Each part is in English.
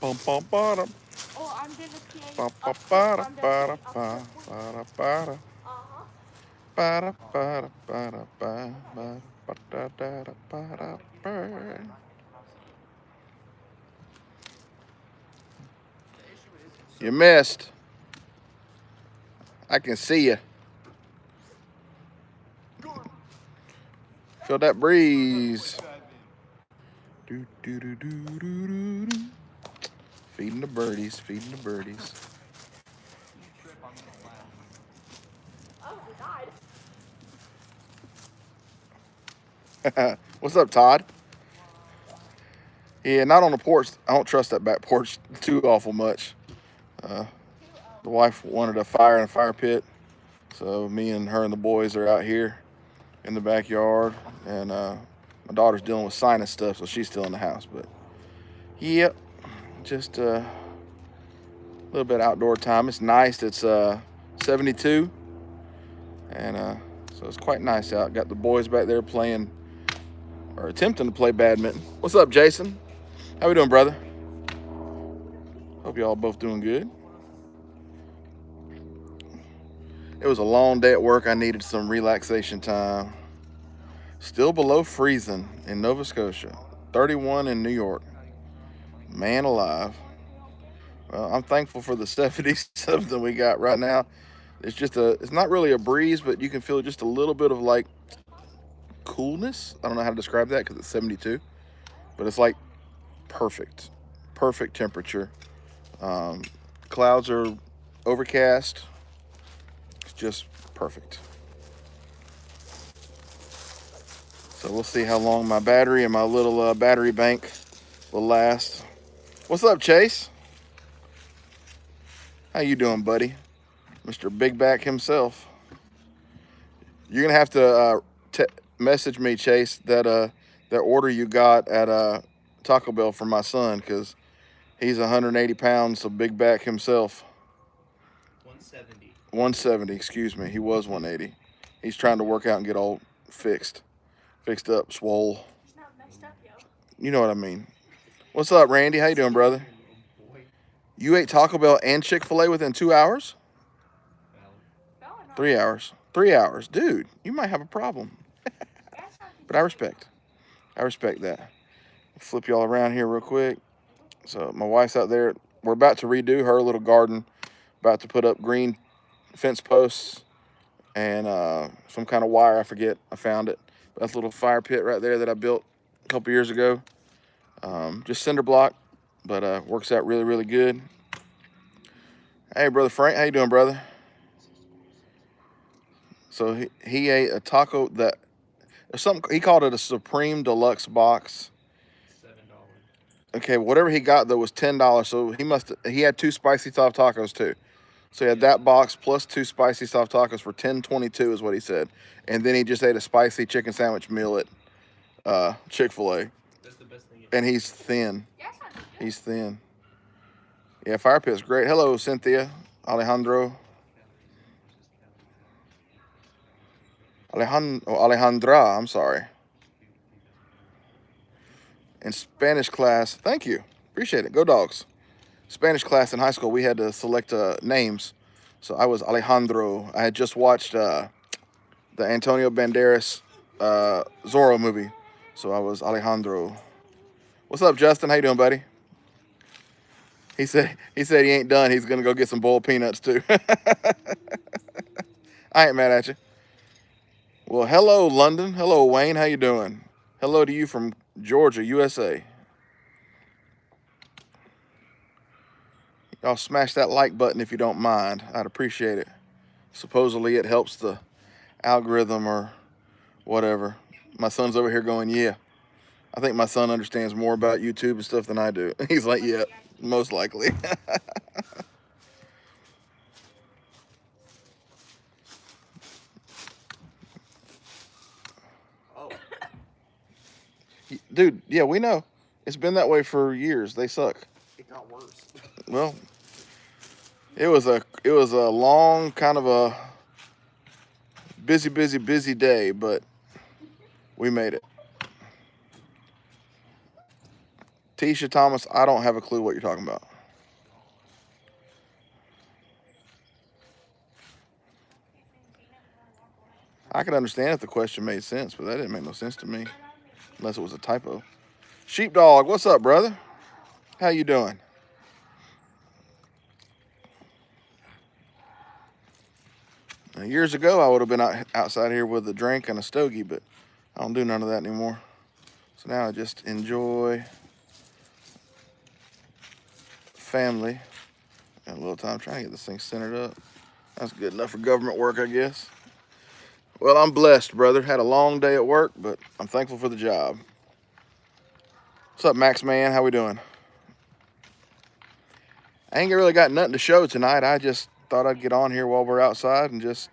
Bum bum bada. Oh, I'm gonna Ba play ba up bada on the bada city of ba the bada bada Uh-huh. bada bada bada ba ba ba da da da bada ba. You missed. I can see you. Feel that breeze. Do do do do do do do. Feeding the birdies, feeding the birdies. Oh, we died. What's up, Todd? Yeah, not on the porch. I don't trust that back porch too awful much. Uh, the wife wanted a fire in a fire pit, so me and her and the boys are out here in the backyard, and my daughter's dealing with sinus stuff, so she's still in the house. But yep, just a little bit of outdoor time. It's nice. It's 72, and so it's quite nice out. Got the boys back there playing or attempting to play badminton. What's up, Jason? How we doing, brother? Hope y'all both doing good. It was a long day at work. I needed some relaxation time. Still below freezing in Nova Scotia. 31 in New York. Man alive. Well, I'm thankful for the 70s something we got right now. It's not really a breeze, but you can feel just a little bit of like coolness. I don't know how to describe that because it's 72, but it's like perfect, perfect temperature. Um, Clouds are overcast. It's just perfect. So we'll see how long my battery and my little battery bank will last. What's up, Chase? How you doing, buddy? Mr. Big Back himself. You're gonna have to message me, Chase, that order you got at Taco Bell for my son, because he's 180 pounds of Big Back himself. 170. 170, excuse me. He was 180. He's trying to work out and get all fixed up, swole. He's not messed up, yo. You know what I mean. What's up, Randy? How you doing, brother? You ate Taco Bell and Chick-fil-A within 2 hours? No, no. 3 hours. 3 hours. Dude, you might have a problem. That's not the But I respect. I respect that. Flip y'all around here real quick. So my wife's out there. We're about to redo her little garden. About to put up green fence posts and some kind of wire. I forget. I found it. But that's a little fire pit right there that I built a couple years ago. Just cinder block, but works out really, really good. Hey, brother Frank, how you doing, brother? So he ate a taco that something he called it a Supreme Deluxe box. $7. Okay, whatever he got though was $10. So he had two spicy soft tacos too. So he had that box plus two spicy soft tacos for $10.22 is what he said, and then he just ate a spicy chicken sandwich meal at Chick-fil-A. That's the best thing. And he's thin. Yes, I'm He's thin. Yeah, fire pit's great. Hello, Cynthia, Alejandro, Alejandra. I'm sorry. In Spanish class, thank you, appreciate it. Go Dogs. Spanish class in high school, we had to select names. So I was Alejandro. I had just watched the Antonio Banderas Zorro movie, so I was Alejandro. What's up, Justin? How you doing, buddy? He said he ain't done. He's gonna go get some boiled peanuts too. I ain't mad at you. Well, hello, London. Hello, Wayne. How you doing? Hello to you from Georgia, USA. Y'all smash that like button if you don't mind. I'd appreciate it. Supposedly it helps the algorithm or whatever. My son's over here going, yeah. I think my son understands more about YouTube and stuff than I do. He's like, yeah, most likely. Oh, Dude, yeah, we know. It's been that way for years. They suck. it got worse. Well, it was a long kind of a busy day, but we made it. Tisha Thomas, I don't have a clue what you're talking about. I could understand if the question made sense, but that didn't make no sense to me, unless it was a typo. Sheepdog, what's up, brother? How you doing? Now, years ago, I would have been outside here with a drink and a stogie, but I don't do none of that anymore. So now I just enjoy family and a little time trying to get this thing centered up. That's good enough for government work, I guess. Well, I'm blessed, brother. Had a long day at work, but I'm thankful for the job. What's up, Max Man? How we doing? I ain't really got nothing to show tonight. I just thought I'd get on here while we're outside and just,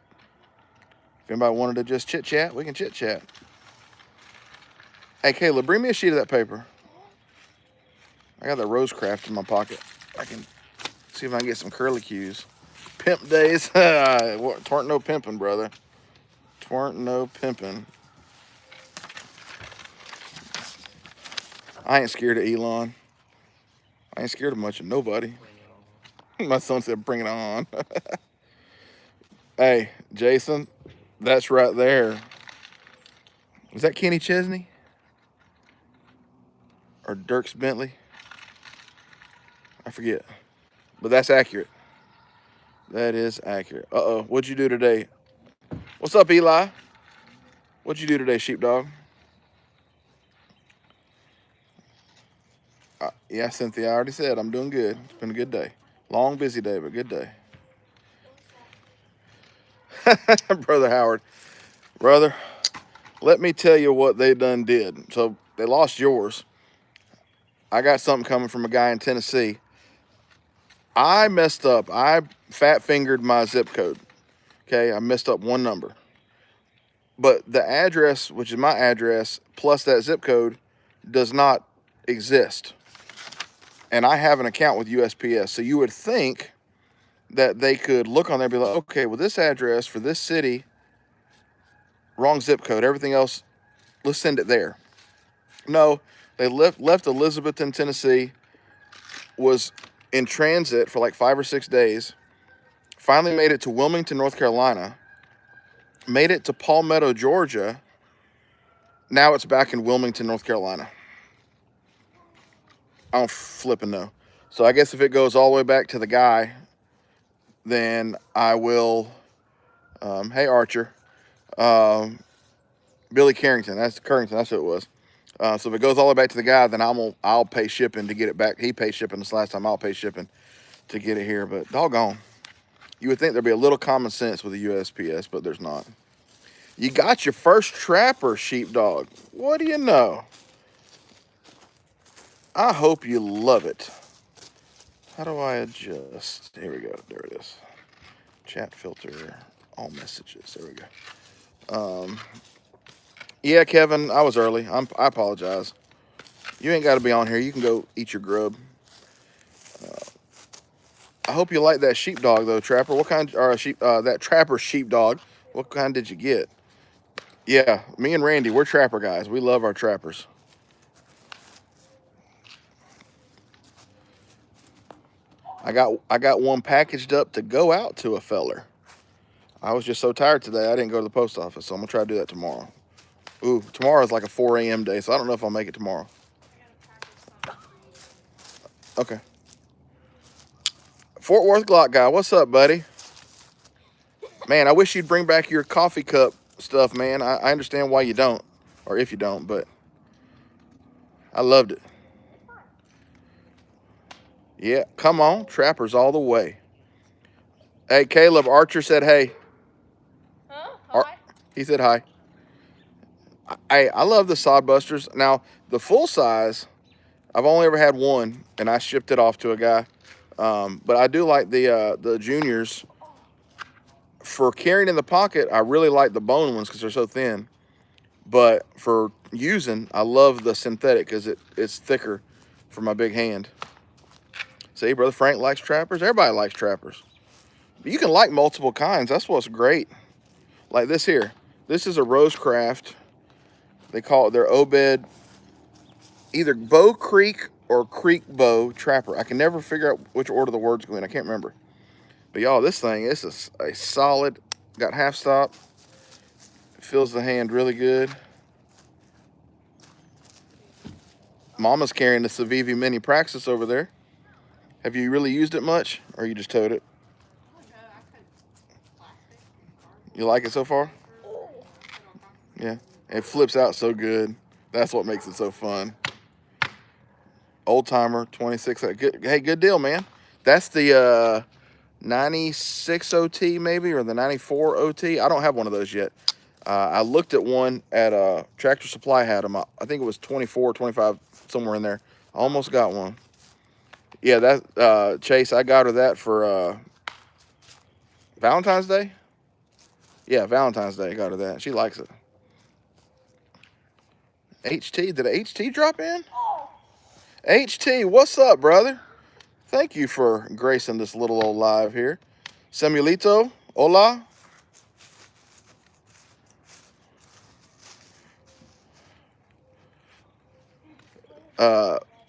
if anybody wanted to just chit-chat, we can chit-chat. Hey, Caleb, bring me a sheet of that paper. I got that Rosecraft in my pocket. I can see if I can get some curlicues. Pimp days. Twarn't no pimping, brother. Twarn't no pimping. I ain't scared of Elon. I ain't scared of much of nobody. My son said, bring it on. Hey, Jason, that's right there. Is that Kenny Chesney? Or Dirks Bentley? I forget. But that's accurate. That is accurate. Uh-oh, what'd you do today? What's up, Eli? What'd you do today, sheepdog? Yeah, Cynthia, I already said I'm doing good. It's been a good day. Long, busy day, but good day. Brother Howard. Brother, let me tell you what they done did. So they lost yours. I got something coming from a guy in Tennessee. I messed up. I fat-fingered my zip code. Okay, I messed up one number. But the address, which is my address, plus that zip code, does not exist. And I have an account with USPS. So you would think that they could look on there and be like, okay, well, this address for this city, wrong zip code, everything else, let's send it there. No, they left Elizabethton, Tennessee, was in transit for like 5 or 6 days, finally made it to Wilmington, North Carolina, made it to Palmetto, Georgia. Now it's back in Wilmington, North Carolina. I don't flipping know. So I guess if it goes all the way back to the guy, then I will, hey, Archer, Billy Carrington, that's who it was. So if it goes all the way back to the guy, then I'll pay shipping to get it back. He paid shipping this last time. I'll pay shipping to get it here. But doggone, you would think there'd be a little common sense with the USPS, but there's not. You got your first trapper, sheepdog. What do you know? I hope you love it. How do I adjust? Here we go. There it is. Chat filter, all messages. There we go. Yeah, Kevin, I was early. I apologize. You ain't got to be on here. You can go eat your grub. I hope you like that sheepdog, though, Trapper. What kind? Or that Trapper sheepdog. What kind did you get? Yeah, me and Randy, we're Trapper guys. We love our trappers. I got one packaged up to go out to a feller. I was just so tired today, I didn't go to the post office, so I'm gonna try to do that tomorrow. Ooh, tomorrow is like a 4 a.m. day, so I don't know if I'll make it tomorrow. Okay. Fort Worth Glock guy, what's up, buddy? Man, I wish you'd bring back your coffee cup stuff, man. I understand why you don't, or if you don't, but I loved it. Yeah, come on, trappers all the way. Hey, Caleb, Archer said hey. Huh? Hi. He said hi. I love the Sodbusters. Now, the full size, I've only ever had one, and I shipped it off to a guy. But I do like the juniors. For carrying in the pocket, I really like the bone ones because they're so thin. But for using, I love the synthetic because it's thicker for my big hand. See, Brother Frank likes trappers. Everybody likes trappers. But you can like multiple kinds. That's what's great. Like this here. This is a Rosecraft. They call it their Obed, either Bow Creek or creek bow trapper. I can never figure out which order the words go in. I can't remember. But y'all, this thing is a solid, got half stop. Feels the hand really good. Mama's carrying the Civivi Mini Praxis over there. Have you really used it much, or you just towed it? You like it so far? Yeah. It flips out so good. That's what makes it so fun. Oldtimer 26. Good, hey, good deal, man. That's the 96 OT maybe, or the 94 OT. I don't have one of those yet. I looked at one at Tractor Supply had them. I think it was 24, 25, somewhere in there. I almost got one. Yeah, that Chase, I got her that for Valentine's Day. Yeah, Valentine's Day, I got her that. She likes it. HT, did a HT drop in? HT, what's up, brother? Thank you for gracing this little old live here. Samuelito, hola.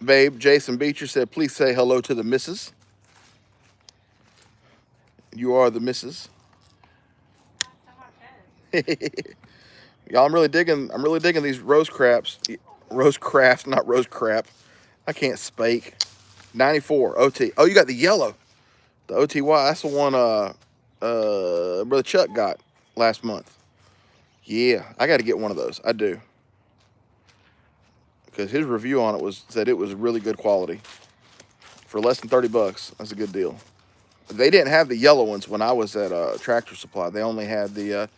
Babe, Jason Beecher said, please say hello to the missus. You are the missus. Y'all, I'm really digging these rose craps. Rose craft, not rose crap. I can't spake. 94 OT. Oh, you got the yellow. The OTY. That's the one Brother Chuck got last month. Yeah, I got to get one of those. I do. Because his review on it said it was really good quality. For less than 30 bucks, that's a good deal. They didn't have the yellow ones when I was at Tractor Supply. They only had the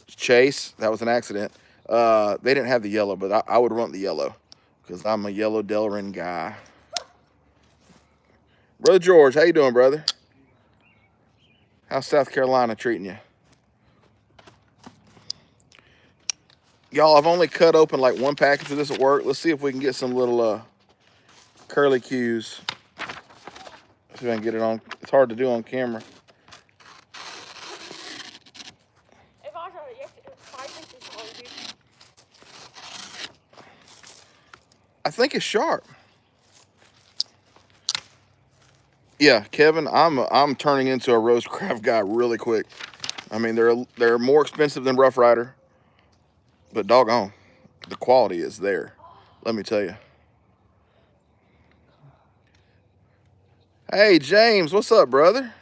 Chase. That was an accident. They didn't have the yellow, but I would want the yellow because I'm a yellow Delrin guy. Brother George, how you doing, brother? How's South Carolina treating you? Y'all, I've only cut open like one package of this at work. Let's see if we can get some little curly cues. See if I can get it on. It's hard to do on camera. I think it's sharp. Yeah, Kevin, I'm turning into a Rosecraft guy really quick. I mean, they're more expensive than Rough Rider, but doggone, the quality is there. Let me tell you. Hey, James, what's up, brother?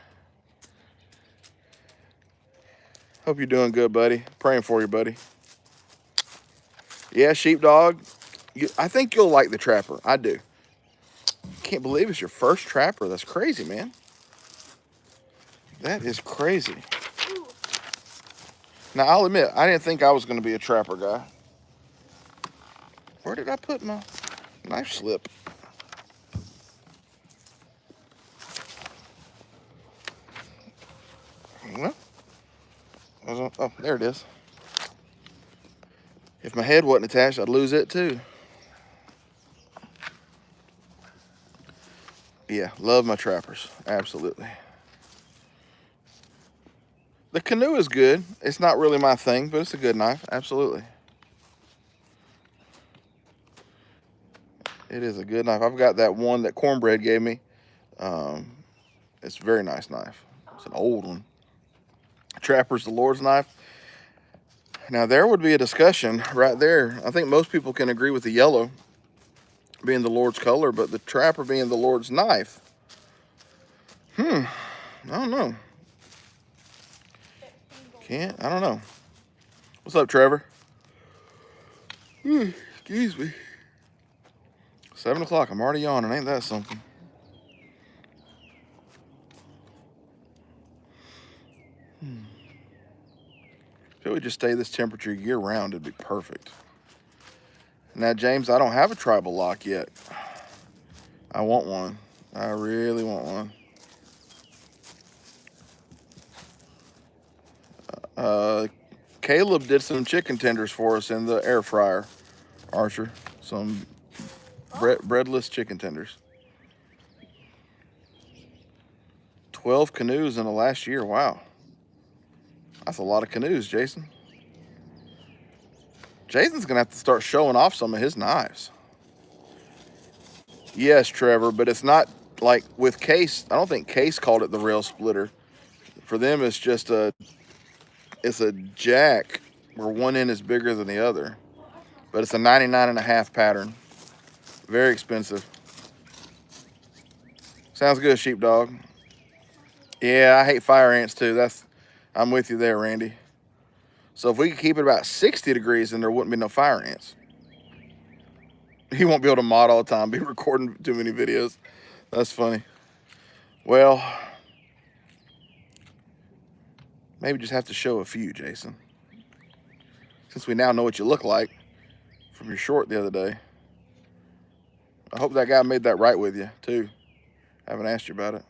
Hope you're doing good, buddy. Praying for you, buddy. Yeah, Sheepdog. I think you'll like the Trapper. I do. Can't believe it's your first Trapper. That's crazy, man. That is crazy. Now, I'll admit, I didn't think I was going to be a Trapper guy. Where did I put my knife slip? Well, oh, there it is. If my head wasn't attached, I'd lose it too. Yeah, love my Trappers. Absolutely. The canoe is good. It's not really my thing, but it's a good knife. Absolutely. It is a good knife. I've got that one that Cornbread gave me. It's a very nice knife. It's an old one. Trapper's the Lord's knife. Now, there would be a discussion right there. I think most people can agree with the yellow being the Lord's color, but the Trapper being the Lord's knife. I don't know. I don't know. What's up, Trevor? Excuse me. 7 o'clock. I'm already yawning. Ain't that something? If it would just stay this temperature year round, it'd be perfect. Now, James, I don't have a tribal lock yet. I want one. I really want one. Caleb did some chicken tenders for us in the air fryer, Archer. Some breadless chicken tenders. 12 canoes in the last year. Wow. That's a lot of canoes, Jason. Jason's going to have to start showing off some of his knives. Yes, Trevor, but it's not like with Case. I don't think Case called it the rail splitter. For them, it's just it's a jack where one end is bigger than the other. But it's a 99.5 pattern. Very expensive. Sounds good, sheepdog. Yeah, I hate fire ants too. I'm with you there, Randy. So if we could keep it about 60 degrees, then there wouldn't be no fire ants. He won't be able to mod all the time, be recording too many videos. That's funny. Well, maybe just have to show a few, Jason. Since we now know what you look like from your short the other day. I hope that guy made that right with you, too. I haven't asked you about it.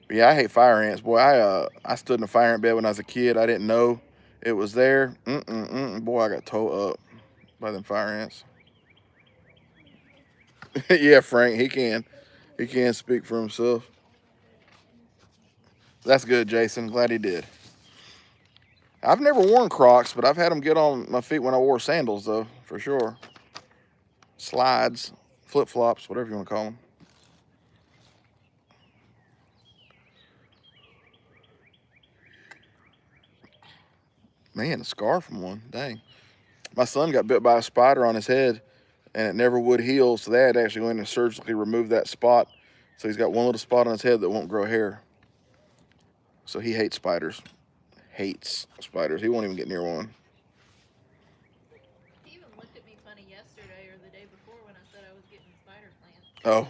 But yeah, I hate fire ants. Boy, I stood in a fire ant bed when I was a kid. I didn't know it was there. Boy, I got towed up by them fire ants. Yeah, Frank, he can. He can speak for himself. That's good, Jason. Glad he did. I've never worn Crocs, but I've had them get on my feet when I wore sandals, though, for sure. Slides, flip-flops, whatever you want to call them. Man, a scar from one. Dang. My son got bit by a spider on his head, and it never would heal, so they had to actually go in and surgically remove that spot. So he's got one little spot on his head that won't grow hair. So he hates spiders. Hates spiders. He won't even get near one. He even looked at me funny yesterday or the day before when I said I was getting spider plants. Oh.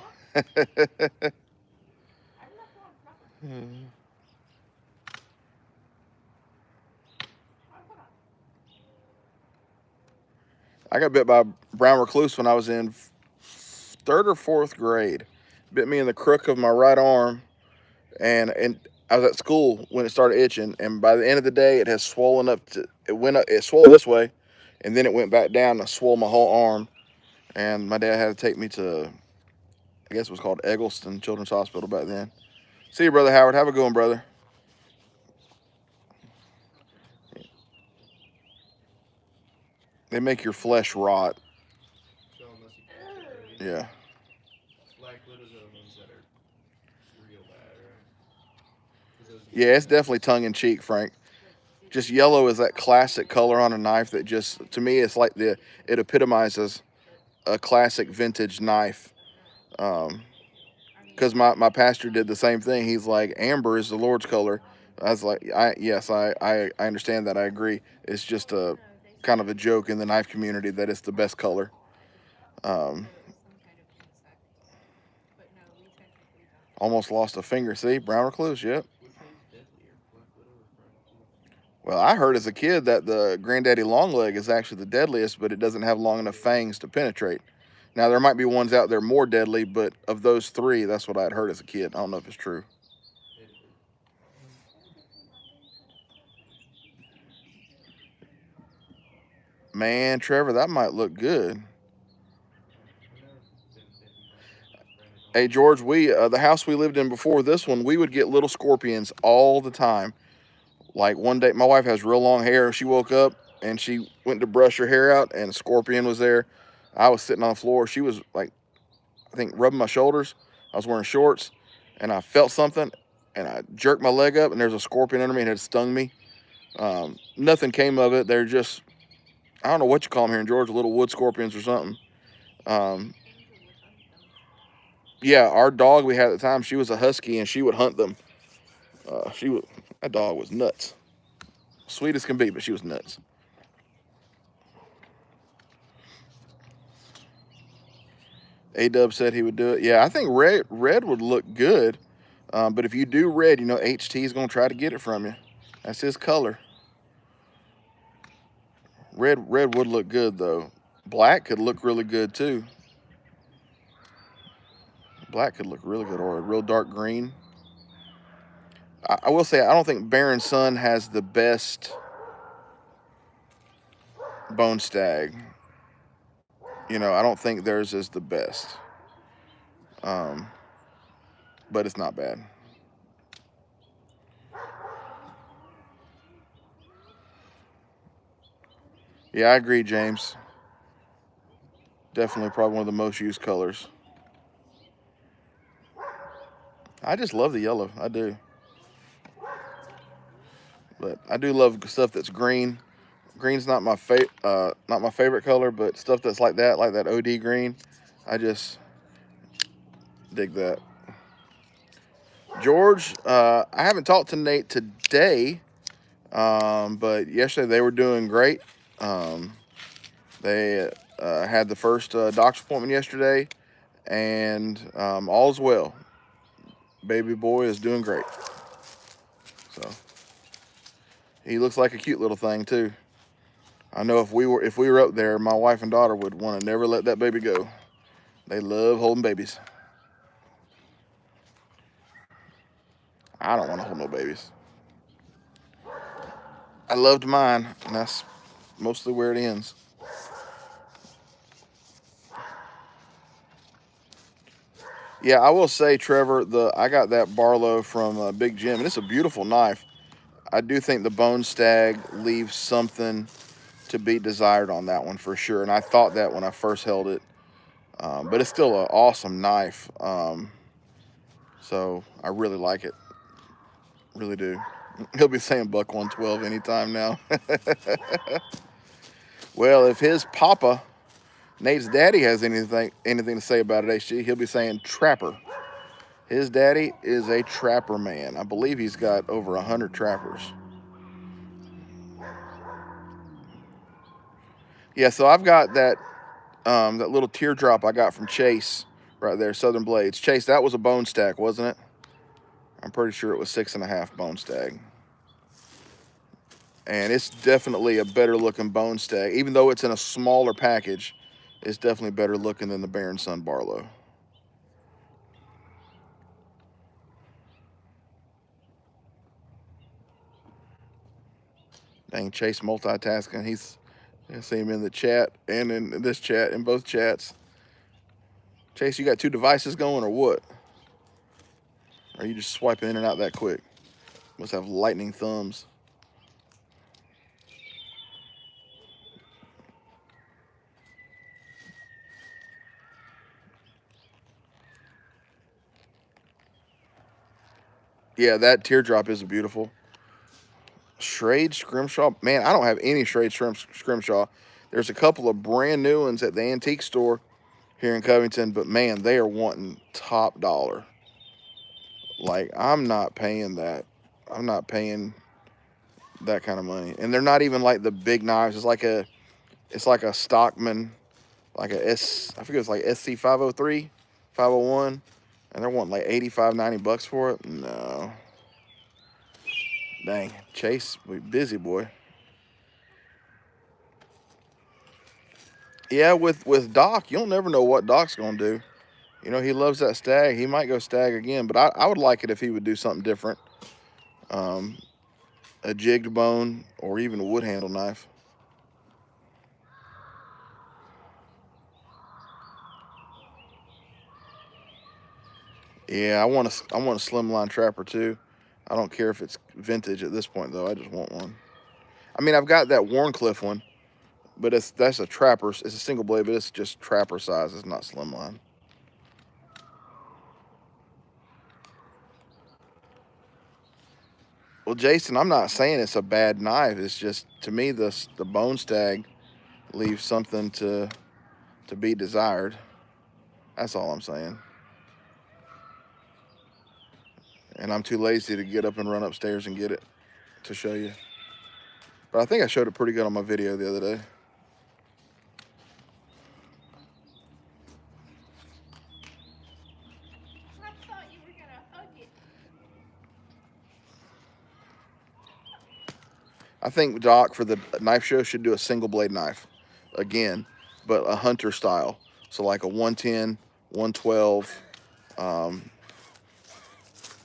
I got bit by a brown recluse when I was in 3rd or 4th grade. Bit me in the crook of my right arm, and I was at school when it started itching, and by the end of the day, it has swollen up to, it swole this way, and then it went back down and swole my whole arm, and my dad had to take me to, I guess it was called Eggleston Children's Hospital back then. See you, Brother Howard. Have a good one, brother. They make your flesh rot. So unless you catch it, Yeah. black widows are the ones that are real bad, right? Yeah, it's definitely tongue-in-cheek, Frank. Just yellow is that classic color on a knife that just, to me, it's like it epitomizes a classic vintage knife. Because my pastor did the same thing. He's like, amber is the Lord's color. I was like, I understand that. I agree. It's just a kind of a joke in the knife community that it's the best color. Almost lost a finger. See, brown recluse. Yep. Which one's deadlier, black widow or brown recluse? Well, I heard as a kid that the granddaddy longleg is actually the deadliest, but it doesn't have long enough fangs to penetrate. Now, there might be ones out there more deadly, but of those three, that's what I'd heard as a kid. I don't know if it's true. It is. Man, Trevor, that might look good. Hey, George, the house we lived in before this one, we would get little scorpions all the time. Like one day, my wife has real long hair. She woke up and she went to brush her hair out, and a scorpion was there. I was sitting on the floor. She was like, I think, rubbing my shoulders. I was wearing shorts, and I felt something, and I jerked my leg up, and there's a scorpion under me, and it stung me. Nothing came of it. They're just, I don't know what you call them here in Georgia, little wood scorpions or something. Yeah, our dog we had at the time, she was a husky, and she would hunt them. That dog was nuts. Sweet as can be, but she was nuts. A-Dub said he would do it. Yeah, I think red would look good. But if you do red, you know HT is going to try to get it from you. That's his color. Red would look good, though. Black could look really good, too. Black could look really good, or a real dark green. I will say, I don't think Baron Sun has the best bone stag. You know, I don't think theirs is the best. But it's not bad. Yeah, I agree, James. Definitely probably one of the most used colors. I just love the yellow. I do. But I do love stuff that's green. Green's not my favorite color, but stuff that's like that OD green, I just dig that. George, I haven't talked to Nate today, but yesterday they were doing great. They had the first doctor's appointment yesterday, and all's well. Baby boy is doing great. So he looks like a cute little thing too. I know if we were up there, my wife and daughter would want to never let that baby go. They love holding babies. I don't want to hold no babies. I loved mine, and that's mostly where it ends. Yeah, I will say, Trevor, I got that Barlow from Big Jim, and it's a beautiful knife. I do think the Bone Stag leaves something to be desired on that one for sure, and I thought that when I first held it. But it's still an awesome knife, so I really like it. Really do. He'll be saying buck 112 anytime now. Well, if his papa, Nate's daddy, has anything to say about it, HG, he'll be saying trapper. His daddy is a trapper man. I believe he's got over 100 trappers. Yeah, so I've got that little teardrop I got from Chase right there, Southern Blades. Chase, that was a bone stack, wasn't it? I'm pretty sure it was 6.5 bone stag. And it's definitely a better looking bone stag. Even though it's in a smaller package, it's definitely better looking than the Baron Sun Barlow. Dang, Chase multitasking. I see him in the chat and in this chat, in both chats. Chase, you got two devices going or what? Or are you just swiping in and out that quick? Must have lightning thumbs. Yeah, that teardrop is beautiful. Schrade Scrimshaw. Man, I don't have any Schrade Scrimshaw. There's a couple of brand new ones at the antique store here in Covington, but man, they are wanting top dollar. Like, I'm not paying that. I'm not paying that kind of money. And they're not even like the big knives. It's like a Stockman, like I forget, it's like SC 503, 501, and they're wanting like 85, 90 bucks for it. No. Dang, Chase, we busy, boy. Yeah, with Doc, you'll never know what Doc's gonna do. You know, he loves that stag. He might go stag again, but I would like it if he would do something different. A jigged bone or even a wood handle knife. Yeah, I want a slimline trapper too. I don't care if it's vintage at this point though. I just want one. I mean, I've got that Warncliffe one, but that's a trapper. It's a single blade, but it's just trapper size. It's not slimline. Well, Jason, I'm not saying it's a bad knife. It's just, to me, the bone stag leaves something to be desired. That's all I'm saying. And I'm too lazy to get up and run upstairs and get it to show you. But I think I showed it pretty good on my video the other day. I thought you were gonna hug it. I think Doc for the knife show should do a single blade knife again, but a hunter style. So like a 110, 112,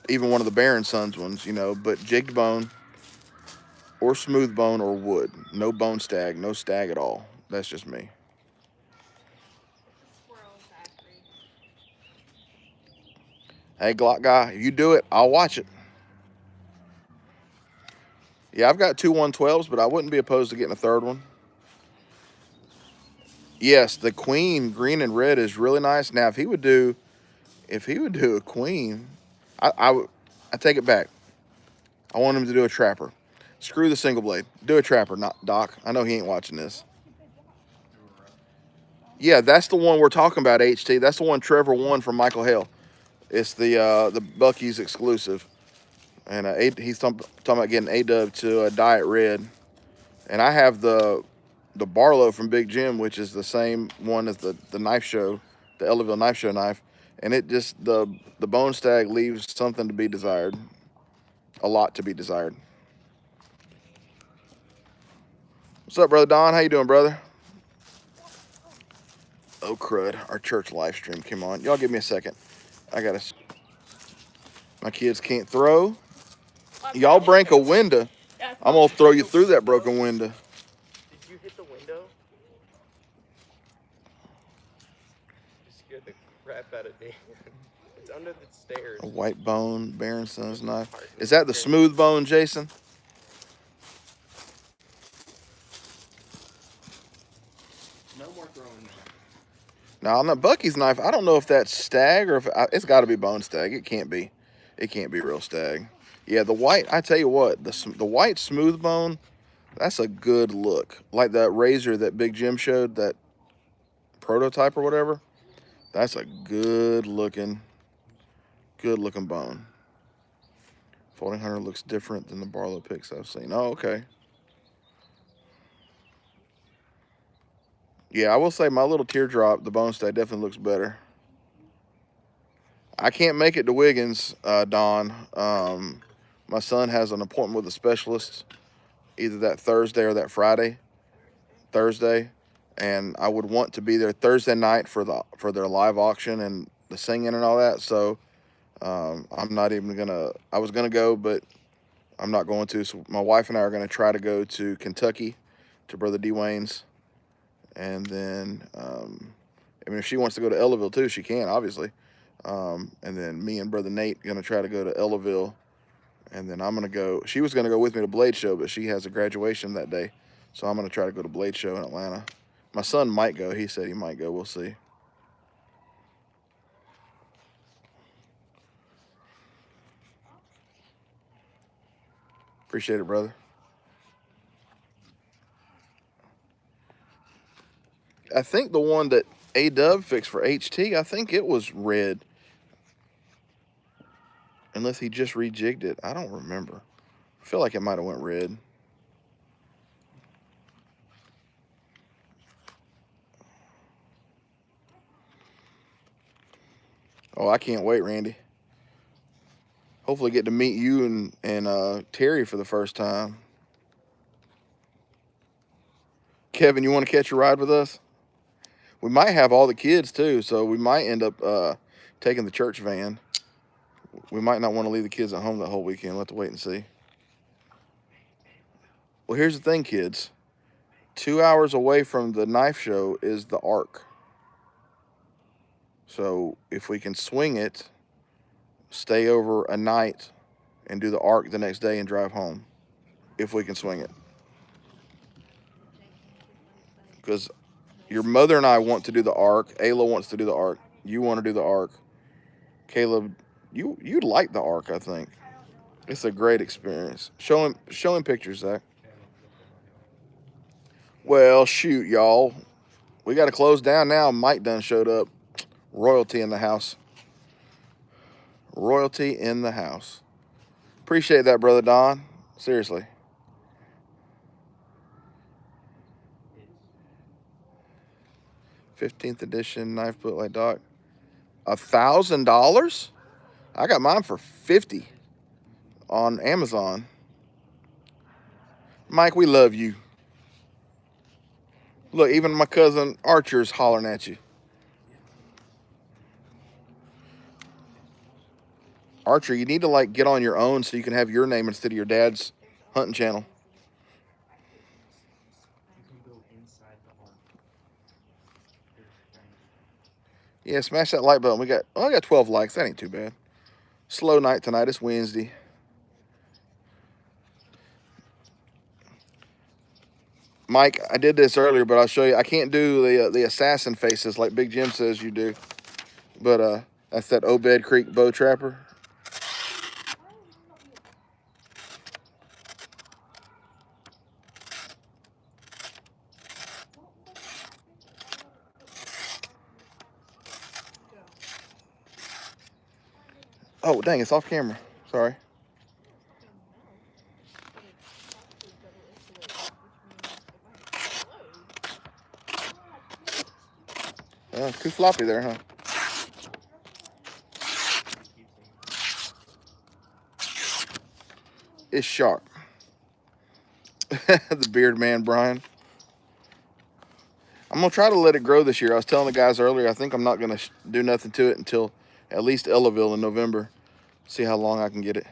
even one of the Baron Sons ones, you know, but jigged bone or smooth bone or wood. No bone stag, no stag at all. That's just me. Squirrel Zachary. Hey, Glock guy, if you do it, I'll watch it. Yeah, I've got two 112s, but I wouldn't be opposed to getting a third one. Yes, the queen, green and red, is really nice. Now, if he would do a queen, I take it back. I want him to do a trapper. Screw the single blade. Do a trapper, not Doc. I know he ain't watching this. Yeah, that's the one we're talking about, HT. That's the one Trevor won from Michael Hale. It's the Bucky's exclusive. And he's talking about getting A-Dub to a Diet Red. And I have the Barlow from Big Jim, which is the same one as the knife show, the Ellaville knife show knife. And it just, the bone stag leaves something to be desired. A lot to be desired. What's up, Brother Don? How you doing, brother? Oh, crud. Our church live stream came on. Y'all give me a second. My kids can't throw. Y'all break a window. I'm going to throw you through that broken window. Did you hit the window? You scared the crap out of Dan. It's under the stairs. A white bone, Baronson's knife. Is that the smooth bone, Jason? No more throwing that. Now, on the Bucky's knife, I don't know if that's stag or if it's got to be bone stag. It can't be. It can't be real stag. Yeah, the white, I tell you what, the white smooth bone, that's a good look. Like that razor that Big Jim showed, that prototype or whatever. That's a good looking bone. Folding Hunter looks different than the Barlow picks I've seen. Oh, okay. Yeah, I will say my little teardrop, the bone stag, definitely looks better. I can't make it to Wiggins, Don. My son has an appointment with a specialist either that Thursday or that Friday. Thursday. And I would want to be there Thursday night for their live auction and the singing and all that. So I'm not even gonna. I was gonna go, but I'm not going to. So my wife and I are gonna try to go to Kentucky to Brother Dwayne's, and then I mean, if she wants to go to Ellaville too, she can, obviously. And then me and Brother Nate gonna try to go to Ellaville, and then I'm gonna go. She was gonna go with me to Blade Show, but she has a graduation that day, so I'm gonna try to go to Blade Show in Atlanta. My son might go. He said he might go. We'll see. Appreciate it, brother. I think the one that A-Dub fixed for HT, I think it was red. Unless he just rejigged it. I don't remember. I feel like it might have went red. Oh, I can't wait, Randy. Hopefully get to meet you and Terry for the first time. Kevin, you want to catch a ride with us? We might have all the kids too, so we might end up taking the church van. We might not want to leave the kids at home that whole weekend. We'll have to wait and see. Well, here's the thing, kids. 2 hours away from the knife show is the Ark. So if we can swing it, stay over a night and do the Ark the next day and drive home. If we can swing it. Because your mother and I want to do the Ark. Ayla wants to do the Ark. You want to do the Ark. Caleb, you'd like the Ark, I think. It's a great experience. Show him pictures, Zach. Well, shoot, y'all. We got to close down now. Mike done showed up. Royalty in the house. Royalty in the house. Appreciate that, Brother Don. Seriously. $15th edition knife book like Doc. $1,000? I got mine for $50 on Amazon. Mike, we love you. Look, even my cousin Archer's hollering at you. Archer, you need to like get on your own so you can have your name instead of your dad's hunting channel. Yeah, smash that like button. I got 12 likes. That ain't too bad. Slow night tonight. It's Wednesday. Mike, I did this earlier, but I'll show you. I can't do the assassin faces like Big Jim says you do. But that's that Obed Creek bow trapper. Oh, dang, it's off camera. Sorry. Too floppy there, huh? It's sharp. The beard man, Brian. I'm going to try to let it grow this year. I was telling the guys earlier, I think I'm not going to do nothing to it until at least Ellaville in November. See how long I can get it.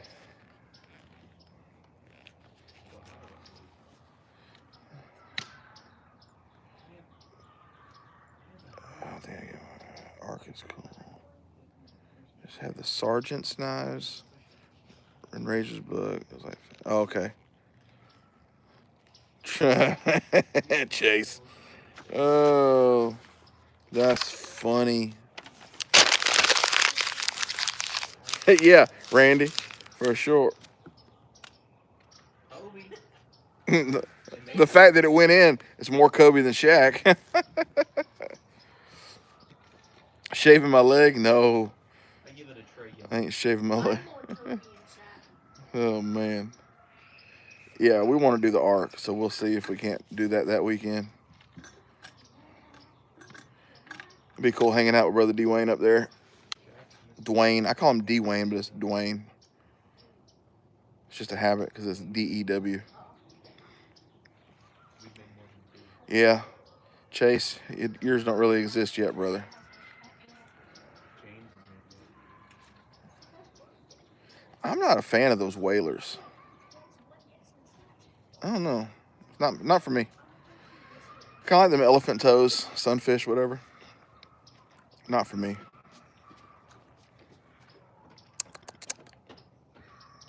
Oh, there you go. Arc is cool. Just have the sergeant's knives and Razor's book. It was like, oh, okay. Chase. Oh, that's funny. Yeah, Randy, for sure. The fact that it went in is more Kobe than Shaq. Shaving my leg? No. I give it a tray. I ain't shaving my leg. Oh, man. Yeah, we want to do the arc, so we'll see if we can't do that weekend. It'd be cool hanging out with Brother Dwayne up there. Dwayne. I call him Dwayne, but it's Dwayne. It's just a habit because it's D-E-W. Yeah. Chase, yours don't really exist yet, brother. I'm not a fan of those whalers. I don't know. It's not for me. Kind of like them elephant toes, sunfish, whatever. Not for me.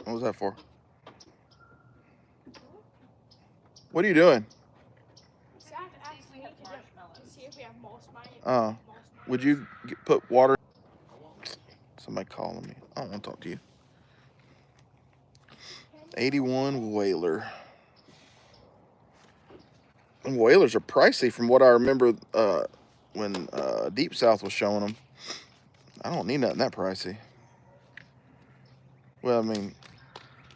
What was that for? What are you doing? Would you put water? Somebody calling me. I don't want to talk to you. 81 whaler. And whalers are pricey from what I remember when Deep South was showing them. I don't need nothing that pricey. Well, I mean,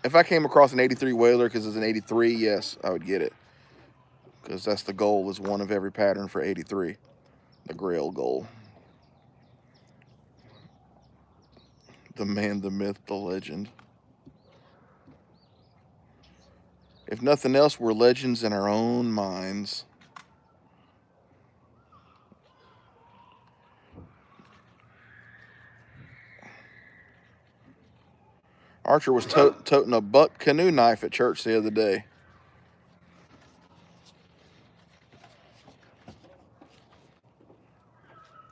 if I came across an 83 whaler because it's an 83, yes, I would get it. Because that's the goal, is one of every pattern for 83. The Grail goal. The man, the myth, the legend. If nothing else, we're legends in our own minds. Archer was toting a buck canoe knife at church the other day.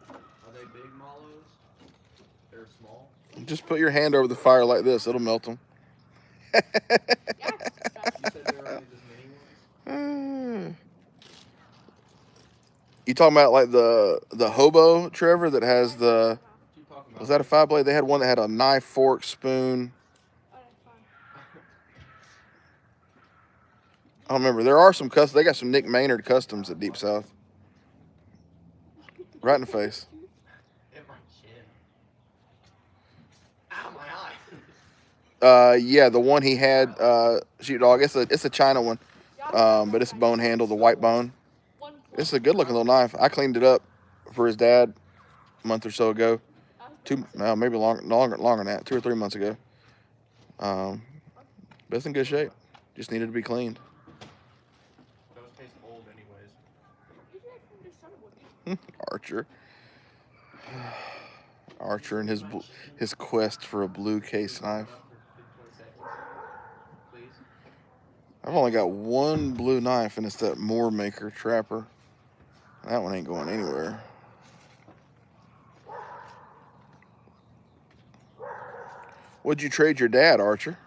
Are they big mallows? They're small? Just put your hand over the fire like this. It'll melt them. You said there were only just mini ones? You talking about like the hobo, Trevor, that has the... Was that a 5-blade? They had one that had a knife, fork, spoon. I don't remember. There are some customs. They got some Nick Maynard customs at Deep South. Right in the face. In my chin. Ow, my eye. Yeah, the one he had, sheepdog. It's a China one, but it's a bone handle, the white bone. It's a good looking little knife. I cleaned it up for his dad a month or so ago. Maybe longer than that. 2 or 3 months ago. But it's in good shape. Just needed to be cleaned. Those taste old anyways. Archer. Archer and his quest for a blue case knife. I've only got one blue knife, and it's that Moore Maker Trapper. That one ain't going anywhere. What'd you trade your dad, Archer?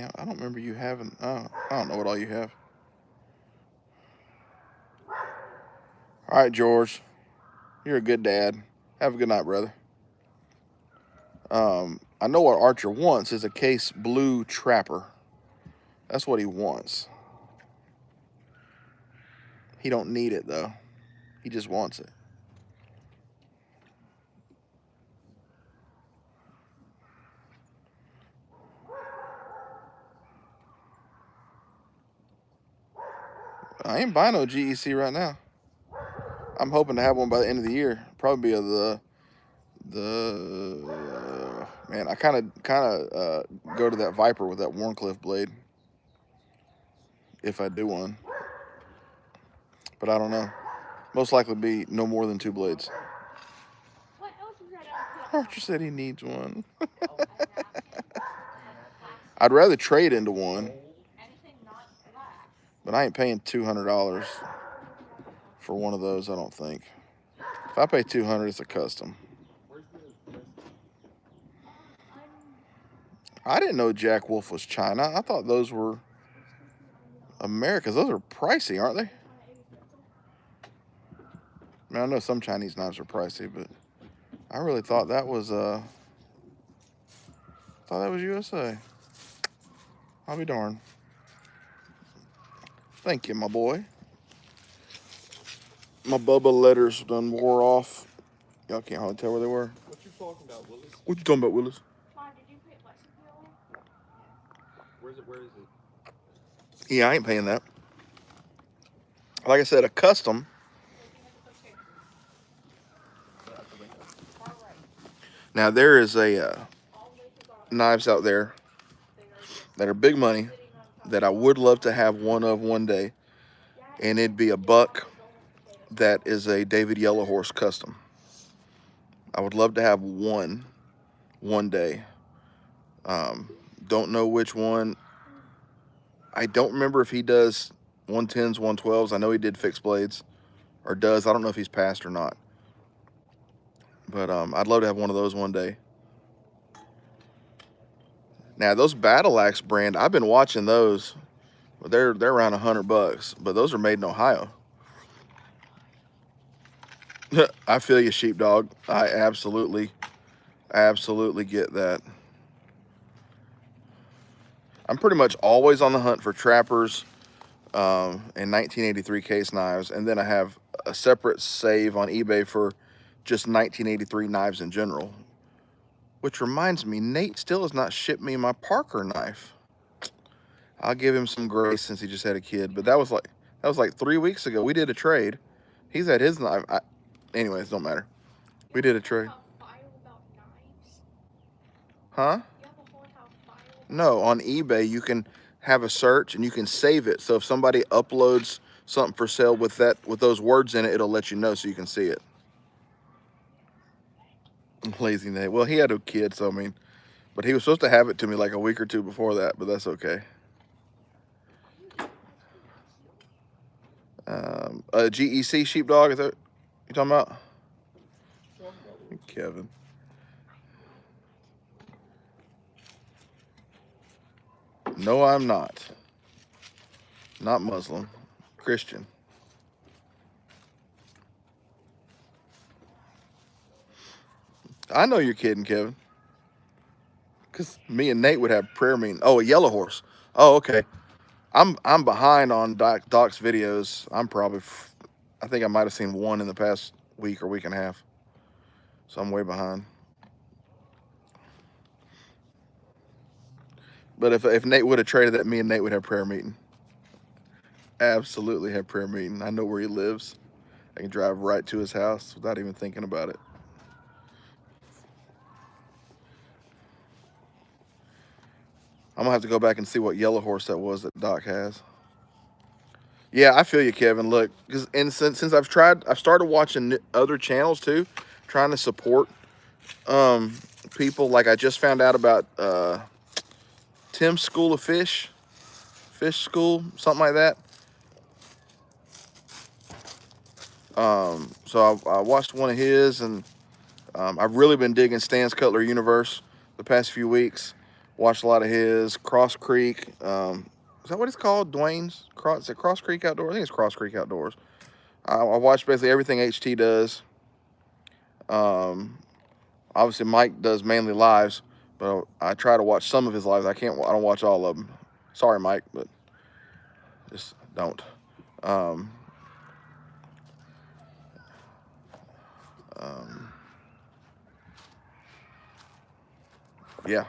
Yeah, I don't remember you having. I don't know what all you have. All right, George. You're a good dad. Have a good night, brother. I know what Archer wants is a Case Blue Trapper. That's what he wants. He don't need it though. He just wants it. I ain't buying no GEC right now. I'm hoping to have one by the end of the year. Probably be man. I kind of go to that Viper with that Warncliffe blade if I do one, but I don't know. Most likely be no more than 2 blades. What else is that Archer said he needs one. I'd rather trade into one, Anything not glass. but I ain't paying $200 for one of those. I don't think. If I pay $200, it's a custom. I didn't know Jack Wolf was China. I thought those were America's. Those are pricey, aren't they? I mean, I know some Chinese knives are pricey, but I really thought that was USA. I'll be darned. Thank you, my boy. My Bubba letters done wore off. Y'all can't hardly tell where they were. What you talking about, Willis? What you talking about, Willis? Mom, did you put Lexington on? Where is it? Yeah, I ain't paying that. Like I said, a custom. Now there is a knives out there that are big money that I would love to have one of one day, and it'd be a buck that is a David Yellowhorse custom. I would love to have one day. Don't know which one. I don't remember if he does 110s, 112s. I know he did fixed blades, or does. I don't know if he's passed or not. But I'd love to have one of those one day. Now those Battle Axe brand, I've been watching those. They're around $100, but those are made in Ohio. I feel you, sheepdog. I absolutely get that. I'm pretty much always on the hunt for trappers and 1983 case knives, and then I have a separate save on eBay for just 1983 knives in general. Which reminds me, Nate still has not shipped me my Parker knife. I'll give him some grace since he just had a kid, but that was like 3 weeks ago. We did a trade. He's had his knife. Anyways, don't matter. We did a trade. Huh? No, on eBay you can have a search and you can save it. So if somebody uploads something for sale with those words in it, it'll let you know so you can see it. Lazy Nate. Well, he had a kid, so I mean, but he was supposed to have it to me like a week or 2 before that, but that's okay. A GEC sheepdog, is that what you talking about? Kevin. No, I'm not. Not Muslim. Christian. I know you're kidding, Kevin. Because me and Nate would have prayer meeting. Oh, a yellow horse. Oh, okay. I'm behind on Doc's videos. I think I might have seen one in the past week or week and a half. So I'm way behind. But if Nate would have traded that, me and Nate would have prayer meeting. Absolutely have prayer meeting. I know where he lives. I can drive right to his house without even thinking about it. I'm gonna have to go back and see what yellow horse that was that Doc has. Yeah, I feel you, Kevin. Look, because since I've started watching other channels too, trying to support people. Like I just found out about Tim's School of Fish School, something like that. So I watched one of his, and I've really been digging Stan's Cutler Universe the past few weeks. Watched a lot of his. Cross Creek. Is that what it's called? Dwayne's? Is it Cross Creek Outdoors? I think it's Cross Creek Outdoors. I watch basically everything HT does. Obviously, Mike does mainly lives, but I try to watch some of his lives. I don't watch all of them. Sorry, Mike, but just don't. Um, yeah.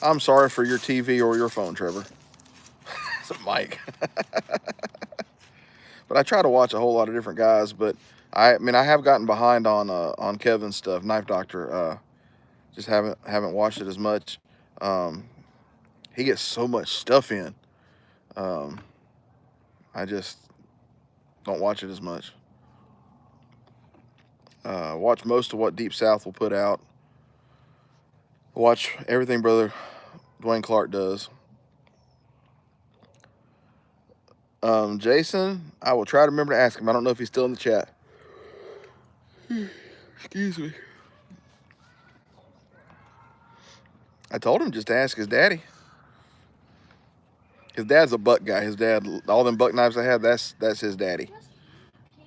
I'm sorry for your TV or your phone, Trevor. It's Mike. But I try to watch a whole lot of different guys. But I mean, I have gotten behind on Kevin's stuff, Knife Doctor. Just haven't watched it as much. He gets so much stuff in. I just don't watch it as much. Watch most of what Deep South will put out. Watch everything brother Dwayne Clark does. Jason, I will try to remember to ask him. I don't know if he's still in the chat. Excuse me. I told him just to ask his daddy. His dad's a buck guy. His dad, all them buck knives I had, that's his daddy.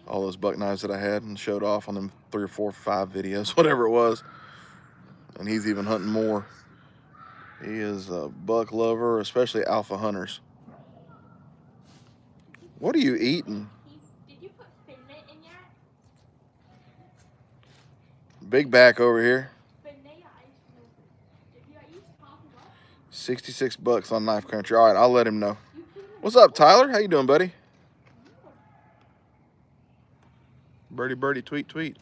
All those buck knives that I had and showed off on them 3 or 4 or 5 videos, whatever it was. And he's even hunting more. He is a buck lover, especially alpha hunters. What are you eating? Did you put Finnet in yet? Big back over here. Finnet ice cream. Did you use coffee what? 66 bucks on Knife Country. All right, I'll let him know. What's up, Tyler? How you doing, buddy? Birdie, birdie, tweet, tweet.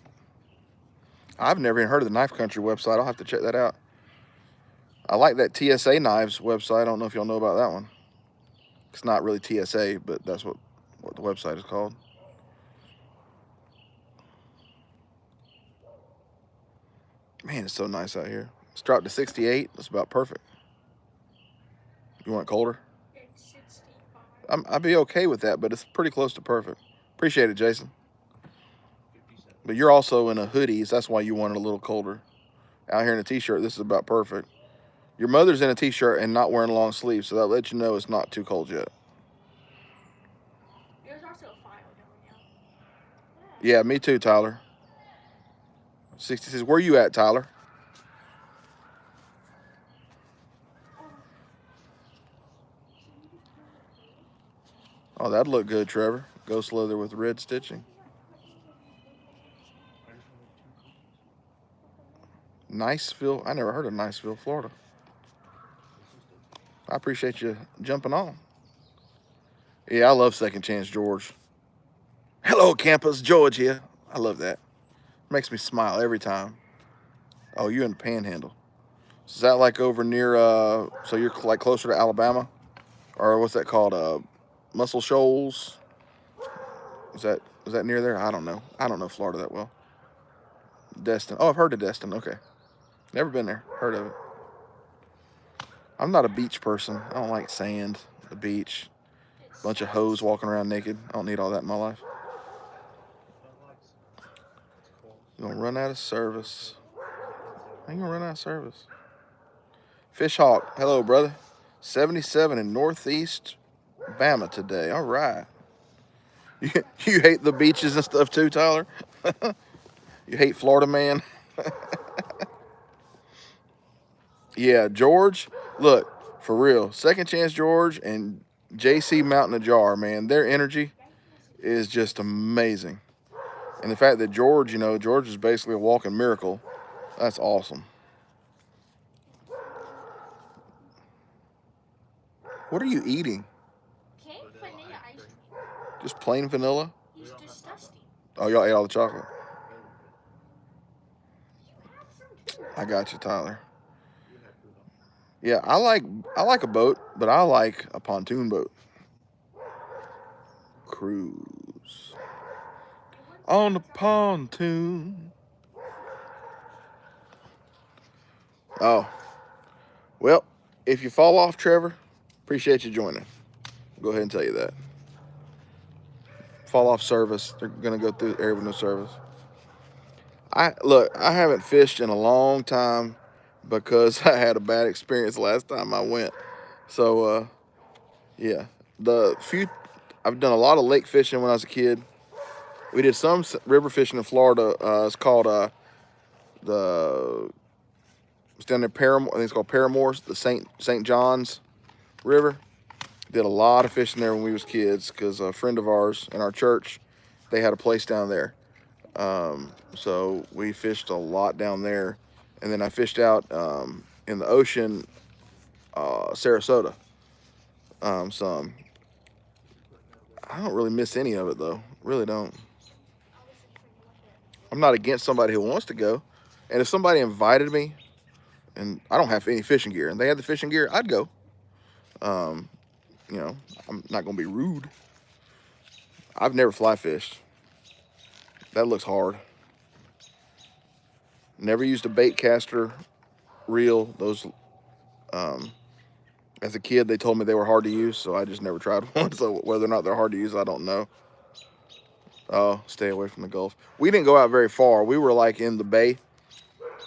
I've never even heard of the Knife Country website. I'll have to check that out. I like that TSA Knives website. I don't know if y'all know about that one. It's not really TSA, but that's what the website is called. Man, it's so nice out here. It's dropped to 68. That's about perfect. You want it colder? It's 65. I'd be okay with that, but it's pretty close to perfect. Appreciate it, Jason. But you're also in a hoodie, so that's why you want it a little colder. Out here in a t-shirt, this is about perfect. Your mother's in a t-shirt and not wearing long sleeves, so that lets you know it's not too cold yet. There's also a file going out. Yeah, me too, Tyler. 66. Where you at, Tyler? Oh, that'd look good, Trevor. Ghost leather with red stitching. Niceville. I never heard of Niceville, Florida. I appreciate you jumping on. Yeah, I love Second Chance George. Hello, campus, George here. I love that. Makes me smile every time. Oh, you in the Panhandle. Is that like over near, so you're like closer to Alabama? Or what's that called? Muscle Shoals? Is that near there? I don't know. I don't know Florida that well. Destin. Oh, I've heard of Destin. Okay. Never been there. Heard of it. I'm not a beach person. I don't like sand, the beach. Bunch of hoes walking around naked. I don't need all that in my life. You're gonna run out of service. How you gonna run out of service? Fish Hawk. Hello, brother. 77 in Northeast Bama today. All right. You hate the beaches and stuff too, Tyler? You hate Florida, man? Yeah, George, look, for real. Second Chance George and JC Mountain Ajar, man, their energy is just amazing. And the fact that George, George is basically a walking miracle, that's awesome. What are you eating? Okay, vanilla ice cream. Just plain vanilla? He's disgusting. Oh, y'all ate all the chocolate? You have some too. I got you, Tyler. Yeah, I like a boat, but I like a pontoon boat. Cruise on the pontoon. Oh, well, if you fall off, Trevor, appreciate you joining. Go ahead and tell you that. Fall off service. They're gonna go through area with no service. I haven't fished in a long time because I had a bad experience last time I went. So yeah, the few I've done a lot of lake fishing when I was a kid. We did some river fishing in Florida. It's called the it's down there Paramore. I think it's called Paramore's, the St. John's River. Did a lot of fishing there when we was kids because a friend of ours in our church, they had a place down there. So we fished a lot down there, and then I fished out in the ocean, Sarasota. Some. I don't really miss any of it though. Really don't. I'm not against somebody who wants to go, and if somebody invited me, and I don't have any fishing gear, and they had the fishing gear, I'd go. Um, you know, I'm not gonna be rude. I've never fly fished. That looks hard. Never used a bait caster reel. Those, as a kid, they told me they were hard to use, so I just never tried one. So whether or not they're hard to use, I don't know. Oh, stay away from the Gulf. We didn't go out very far. We were like in the bay.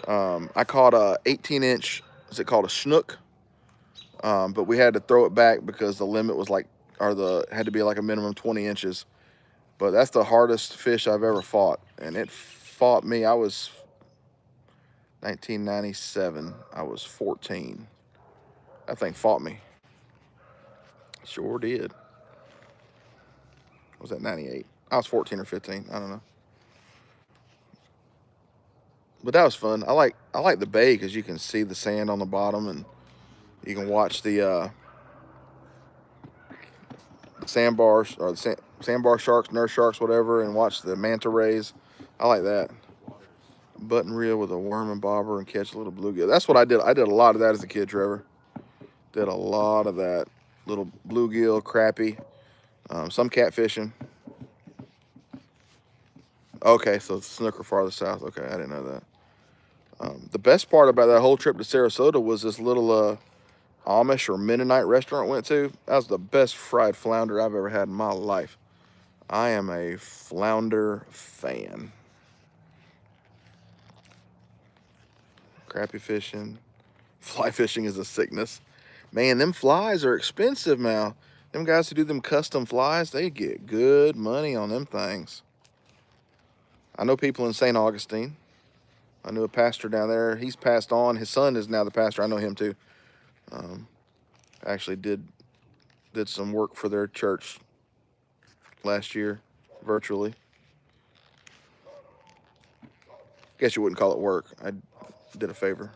I caught a 18-inch, is it called a snook? But we had to throw it back because the limit was like, had to be like a minimum 20 inches. But that's the hardest fish I've ever fought. And it fought me. I was 1997. I was 14. That thing fought me. Sure did. Was that 98? I was 14 or 15. I don't know. But that was fun. I like the bay because you can see the sand on the bottom and you can watch the sandbars or the sandbar sharks, nurse sharks, whatever, and watch the manta rays. I like that. Button reel with a worm and bobber and catch a little bluegill. That's what I did. I did a lot of that as a kid, Trevor. Did a lot of that. Little bluegill, crappie, some catfishing. Okay, so snooker farther south. Okay, I didn't know that. The best part about that whole trip to Sarasota was this little Amish or Mennonite restaurant I went to. That was the best fried flounder I've ever had in my life. I am a flounder fan. Crappie fishing. Fly fishing is a sickness. Man, them flies are expensive now. Them guys who do them custom flies, they get good money on them things. I know people in St. Augustine. I knew a pastor down there. He's passed on. His son is now the pastor. I know him too. Actually did some work for their church last year, virtually. Guess you wouldn't call it work. I did a favor.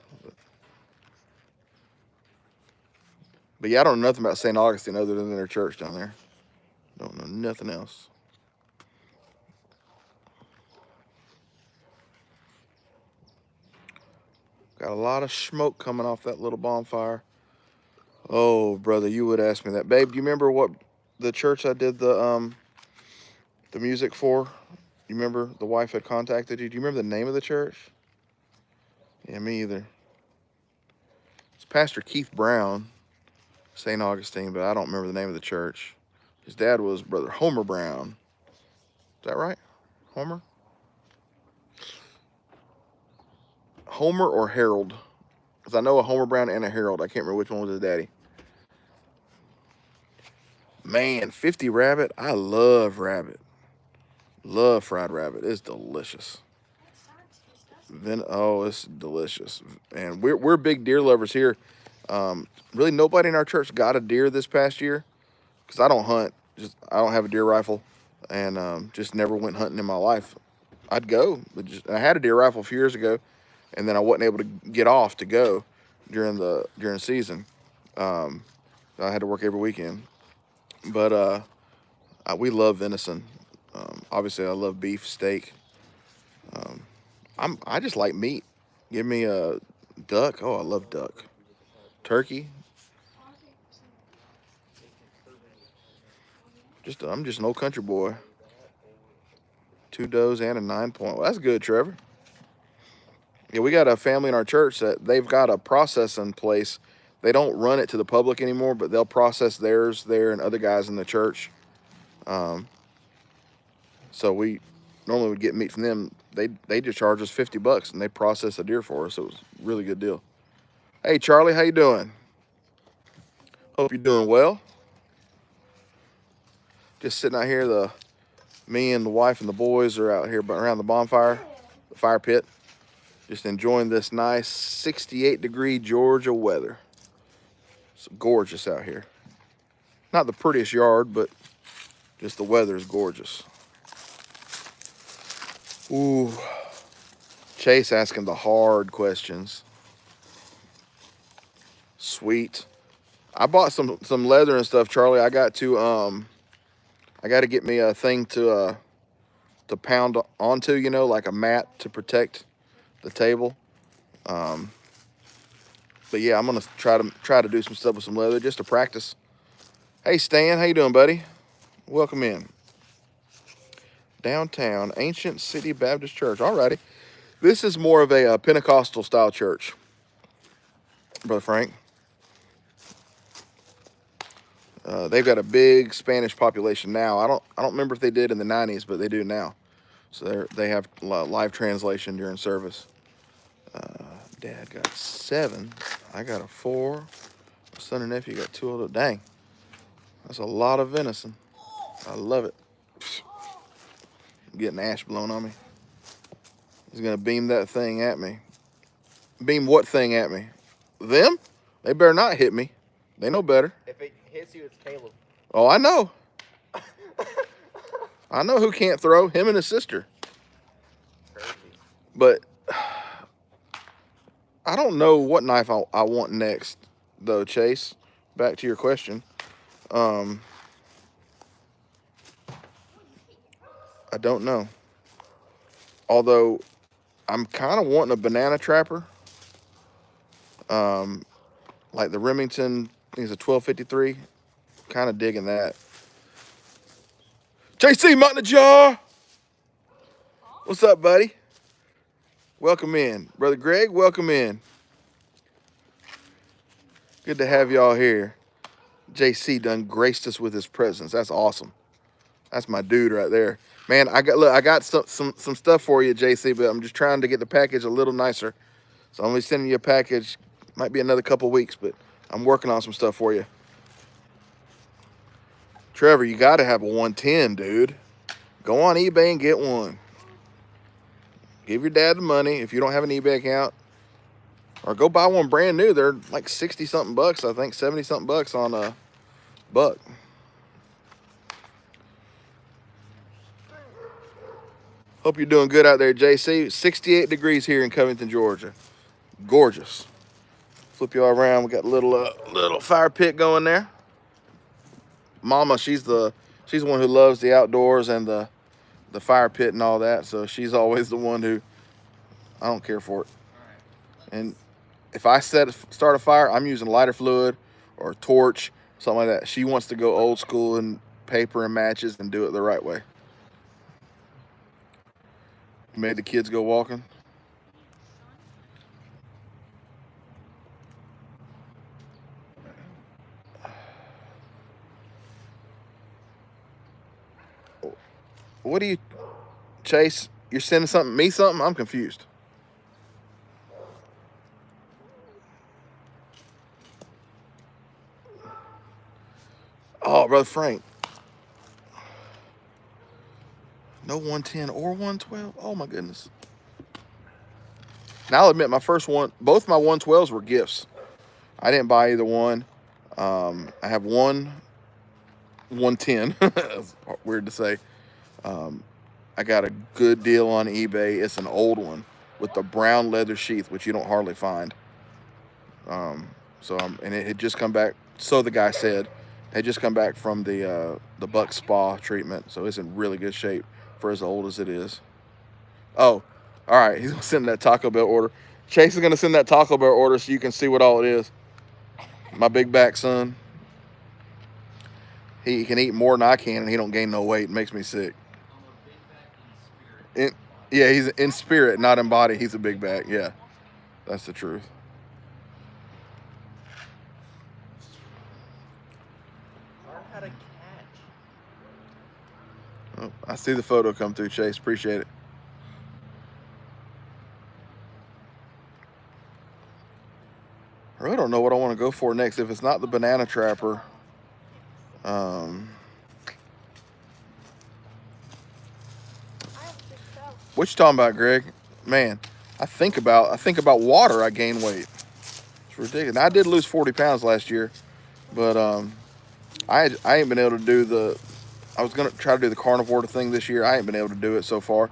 But yeah, I don't know nothing about St. Augustine other than their church down there. Don't know nothing else. Got a lot of smoke coming off that little bonfire. Oh, brother, you would ask me that. Babe, do you remember what the church I did the music for? You remember the wife had contacted you? Do you remember the name of the church? Yeah, me either. It's Pastor Keith Brown, St. Augustine, but I don't remember the name of the church. His dad was Brother Homer Brown. Is that right? Homer? Homer or Harold? Because I know a Homer Brown and a Harold. I can't remember which one was his daddy. Man, 50 rabbit. I love rabbit. Love fried rabbit. It's delicious. Then it's delicious. And we're big deer lovers here. Really, nobody in our church got a deer this past year because I don't hunt. I don't have a deer rifle, and just never went hunting in my life. I'd go, but I had a deer rifle a few years ago, and then I wasn't able to get off to go during the season. I had to work every weekend, but we love venison. Obviously, I love beef, steak. I just like meat. Give me a duck. Oh, I love duck. Turkey. I'm just an old country boy. 2 does and a 9-point. Well, that's good, Trevor. Yeah, we got a family in our church that they've got a process in place. They don't run it to the public anymore, but they'll process theirs there and other guys in the church. So we normally would get meat from them they just charge us $50 and they process a deer for us. So it was a really good deal. Hey Charlie, how you doing? Hope you're doing well. Just sitting out here. Me and the wife and the boys are out here around the bonfire, the fire pit, just enjoying this nice 68-degree Georgia weather. It's gorgeous out here. Not the prettiest yard, but just the weather is gorgeous. Ooh, Chase asking the hard questions. Sweet. I bought some leather and stuff, Charlie. I got to get me a thing to pound onto, you know, like a mat to protect the table. But yeah, I'm gonna try to do some stuff with some leather just to practice. Hey Stan, how you doing, buddy? Welcome in. Downtown Ancient City Baptist Church. Alrighty, this is more of a Pentecostal style church, Brother Frank. They've got a big Spanish population now. I don't remember if they did in the 90s, but they do now. So they have live translation during service. Dad got 7. I got a 4. My son and nephew got 2 of them. Dang, that's a lot of venison. I love it. I'm getting ash blown on me. He's gonna beam that thing at me. Beam what thing at me? Them? They better not hit me. They know better. If it hits you, it's Caleb. Oh, I know. I know who can't throw. Him and his sister. Crazy. But I don't know what knife I want next, though, Chase. Back to your question. I don't know. Although I'm kind of wanting a banana trapper. Like the Remington, I think it's a 1253. Kind of digging that. JC Mutton the Jar. What's up, buddy? Welcome in. Brother Greg, welcome in. Good to have y'all here. JC done graced us with his presence. That's awesome. That's my dude right there. Man, I got some stuff for you, JC, but I'm just trying to get the package a little nicer. So I'm gonna be sending you a package. Might be another couple weeks, but I'm working on some stuff for you. Trevor, you gotta have a 110, dude. Go on eBay and get one. Give your dad the money if you don't have an eBay account. Or go buy one brand new. They're like 60-something bucks, I think, 70-something bucks on a buck. Hope you're doing good out there, JC. 68 degrees here in Covington, Georgia. Gorgeous. Flip you all around. We got a little fire pit going there. Mama, she's the one who loves the outdoors and the fire pit and all that. So she's always the one who, I don't care for it. And if I start a fire, I'm using lighter fluid or a torch, something like that. She wants to go old school and paper and matches and do it the right way. Made the kids go walking. What do you, Chase? You're sending me something? I'm confused. Oh, Brother Frank. No 110 or 112. Oh my goodness. Now I'll admit both my 112s were gifts. I didn't buy either one. I have one 110. That's weird to say. I got a good deal on eBay. It's an old one with the brown leather sheath, which you don't hardly find. And it had just come back. So the guy said, it had just come back from the buck spa treatment. So it's in really good shape for as old as it is. Oh, all right. He's gonna send that Taco Bell order. Chase is gonna send that Taco Bell order so you can see what all it is. My big back son. He can eat more than I can, and he don't gain no weight. It makes me sick. Yeah, he's in spirit, not in body. He's a big back. Yeah, that's the truth. Learn how to catch. Oh, I see the photo come through, Chase. Appreciate it. don't know what I want to go for next. If it's not the banana trapper, what you talking about, Greg? Man, I think about water. I gain weight. It's ridiculous. Now, I did lose 40 pounds last year, but I ain't been able to do the. I was gonna try to do the carnivore thing this year. I ain't been able to do it so far.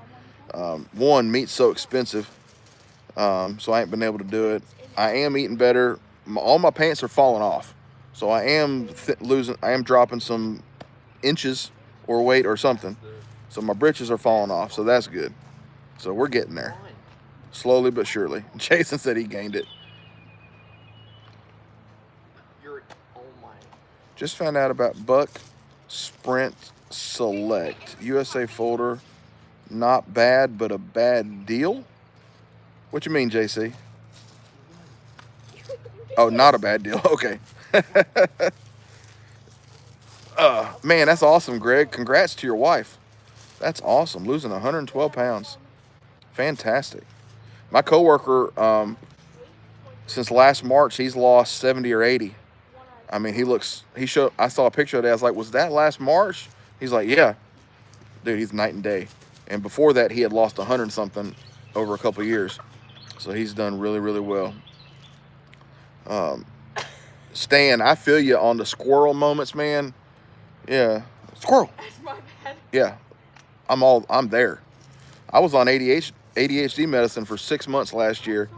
One, meat's so expensive, so I ain't been able to do it. I am eating better. All my pants are falling off, so I am losing. I am dropping some inches or weight or something. So my britches are falling off, so that's good. So we're getting there, slowly but surely. Jason said he gained it. Just found out about Buck Sprint Select USA folder. Not bad, but a bad deal. What you mean, JC? Oh, not a bad deal. Okay. Man, that's awesome, Greg. Congrats to your wife. That's awesome. Losing 112 pounds. Fantastic. My coworker, since last March, he's lost 70 or 80. I mean, I saw a picture of that. I was like, was that last March? He's like, yeah. Dude, he's night and day. And before that, he had lost 100 something over a couple years. So he's done really, really well. Stan, I feel you on the squirrel moments, man. Yeah. Squirrel. That's my bad. Yeah. I'm there. I was on ADHD medicine for 6 months last year,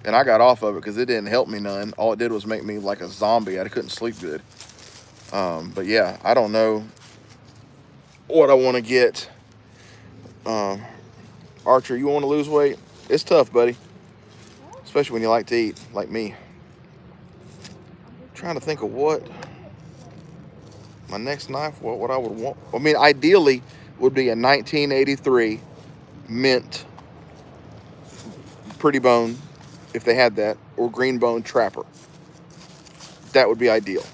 and I got off of it because it didn't help me none. All it did was make me like a zombie. I couldn't sleep good. But yeah, I don't know what I want to get. Archer, you want to lose weight? It's tough, buddy. Especially when you like to eat, like me. Trying to think of what my next knife, what I would want. I mean, ideally would be a 1983 mint pretty bone, if they had that, or green bone trapper. That would be ideal.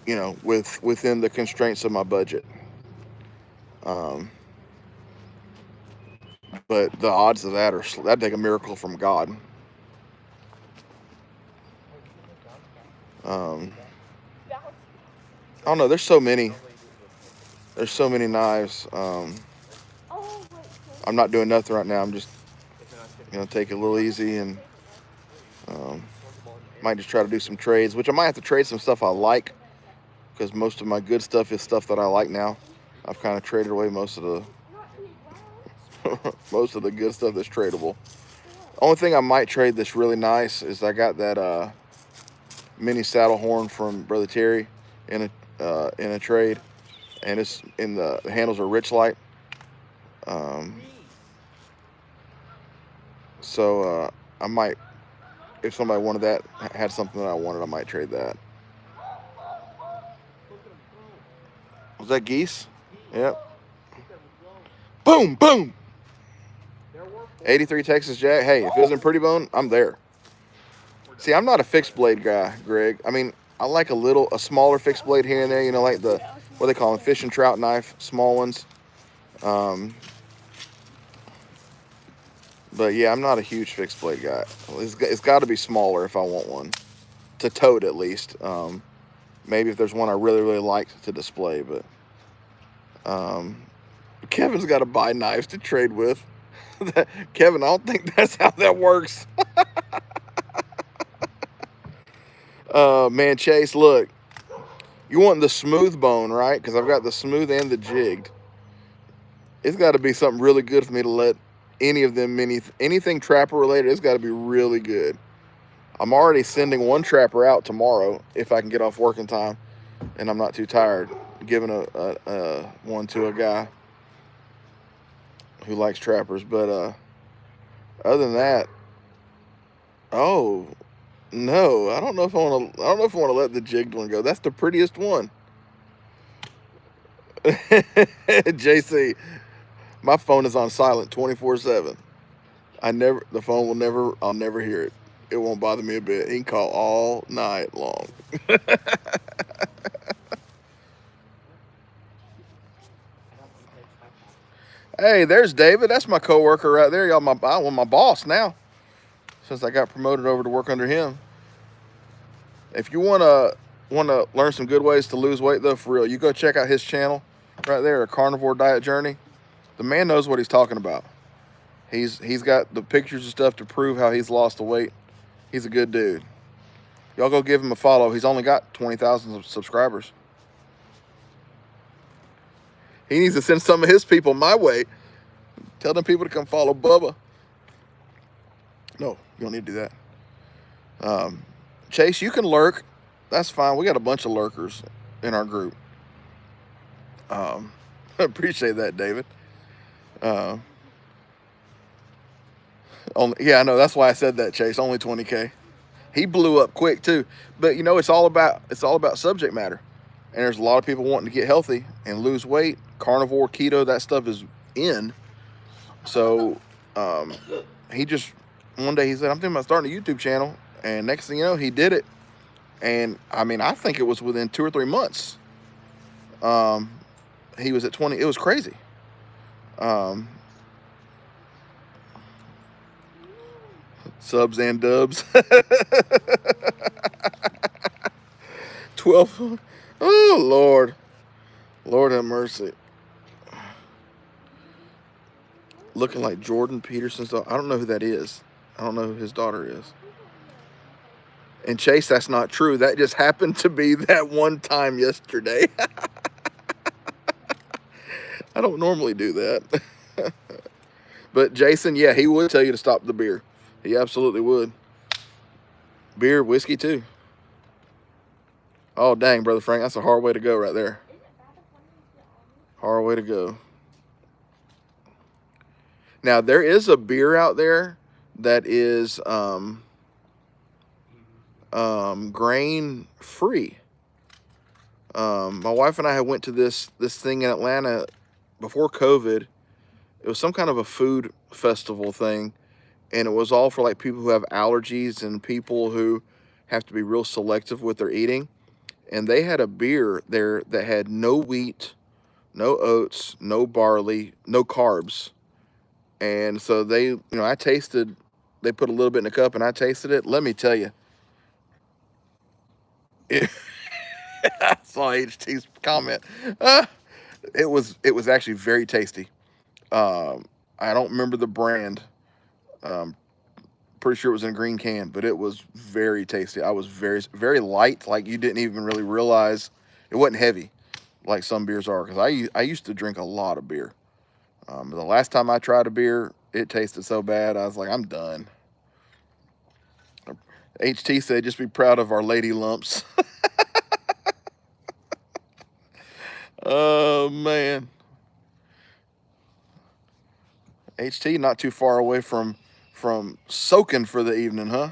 You know, within the constraints of my budget. But the odds of that'd take a miracle from God. I don't know. There's so many knives. I'm not doing nothing right now. I'm just take it a little easy and might just try to do some trades, which I might have to trade some stuff I like, because most of my good stuff is stuff that I like now. I've kind of traded away most of the good stuff that's tradable. Only thing I might trade that's really nice is I got that mini saddle horn from Brother Terry in a trade, and it's in the handles are rich light. So I might, if somebody wanted that, had something that I wanted, I might trade that. Was that geese? Yep. Boom, boom. 83 Texas Jack. Hey, if it was in Pretty Bone, I'm there. See, I'm not a fixed blade guy, Greg. I mean, I like a smaller fixed blade here and there, like the, what they call them, fish and trout knife, small ones. But yeah, I'm not a huge fixed blade guy. It's got to be smaller if I want one, to tote at least. Maybe if there's one I really, really like to display, but Kevin's got to buy knives to trade with. Kevin, I don't think that's how that works. Man, Chase, look, you want the smooth bone, right? Because I've got the smooth and the jigged. It's got to be something really good for me to let any of them, anything trapper related, it's got to be really good. I'm already sending one trapper out tomorrow if I can get off work in time and I'm not too tired, giving a one to a guy who likes trappers. But other than that, oh no, I don't know if I want to let the jigged one go. That's the prettiest one. JC, my phone is on silent 24/7. I'll never hear it. It won't bother me a bit. He can call all night long. Hey, there's David. That's my coworker right there. Y'all, my boss now, since I got promoted over to work under him. If you wanna learn some good ways to lose weight though, for real, you go check out his channel right there, A Carnivore Diet Journey. The man knows what he's talking about. He's got the pictures and stuff to prove how he's lost the weight. He's a good dude. Y'all go give him a follow. He's only got 20,000 subscribers. He needs to send some of his people my way. Tell them people to come follow Bubba. No, you don't need to do that. Chase, you can lurk. That's fine. We got a bunch of lurkers in our group. Appreciate that, David. Yeah, I know. That's why I said that, Chase. Only 20K. He blew up quick too. But you know, it's all about subject matter. And there's a lot of people wanting to get healthy and lose weight. Carnivore, keto, that stuff is in. So he just one day he said, I'm thinking about starting a YouTube channel. And next thing you know, he did it. And I mean, I think it was within 2 or 3 months. He was at 20. It was crazy. Subs and dubs. 12. Oh, Lord. Lord have mercy. Looking like Jordan Peterson's daughter. I don't know who that is. I don't know who his daughter is. And Chase, that's not true. That just happened to be that one time yesterday. I don't normally do that. But Jason, yeah, he would tell you to stop the beer. He absolutely would. Beer, whiskey too. Oh, dang, Brother Frank, that's a hard way to go right there. Hard way to go. Now, there is a beer out there that is grain free. My wife and I had went to this thing in Atlanta before COVID. It was some kind of a food festival thing, and it was all for like people who have allergies and people who have to be real selective with their eating. And they had a beer there that had no wheat, no oats, no barley, no carbs. And so they, I tasted, they put a little bit in a cup and I tasted it. Let me tell you, I saw HT's comment. It was actually very tasty. I don't remember the brand. Pretty sure it was in a green can, but it was very tasty. I was very light. Like you didn't even really realize it wasn't heavy like some beers are. Because I used to drink a lot of beer. The last time I tried a beer, it tasted so bad. I was like, I'm done. HT said, just be proud of our lady lumps. Oh, man. HT not too far away from soaking for the evening, huh?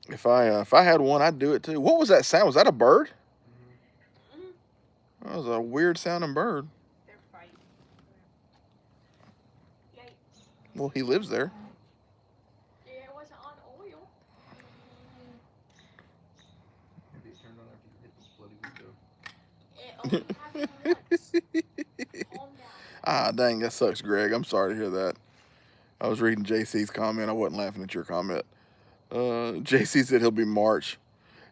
If I had one, I'd do it too. What was that sound? Was that a bird? Mm-hmm. That was a weird sounding bird. They're fighting. Yikes. Well, he lives there. Yeah, it wasn't on oil. Maybe it turned on after you hit the bloody window. It only happened once. Calm down. Ah, dang, that sucks, Greg. I'm sorry to hear that. I was reading JC's comment. I wasn't laughing at your comment. JC said he'll be March.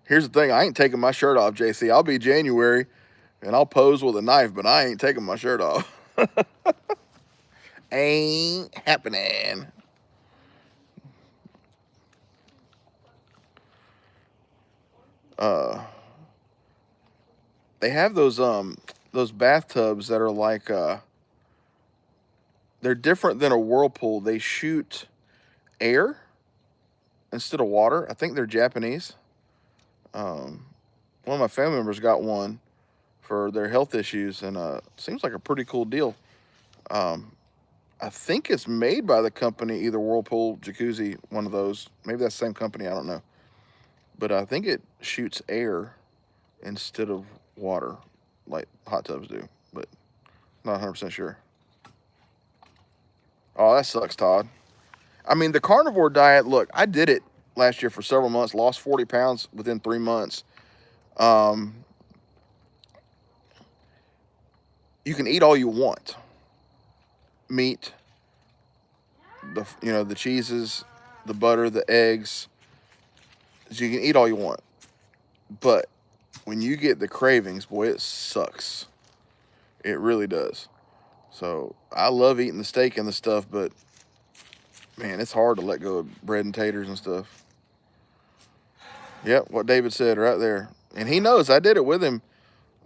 Here's the thing. I ain't taking my shirt off, JC. I'll be January, and I'll pose with a knife, but I ain't taking my shirt off. Ain't happening. They have those bathtubs that are like they're different than a whirlpool. They shoot air instead of water. I think they're Japanese. One of my family members got one for their health issues, and seems like a pretty cool deal. I think it's made by the company, either Whirlpool, Jacuzzi, one of those. Maybe that's the same company, I don't know. But I think it shoots air instead of water, like hot tubs do, but not 100% sure. Oh, that sucks, Todd. I mean, the carnivore diet, look, I did it last year for several months, lost 40 pounds within 3 months. You can eat all you want. Meat, the cheeses, the butter, the eggs, is you can eat all you want, but when you get the cravings, boy, it sucks. It really does. So I love eating the steak and the stuff, but man, it's hard to let go of bread and taters and stuff. Yep, what David said right there. And he knows I did it with him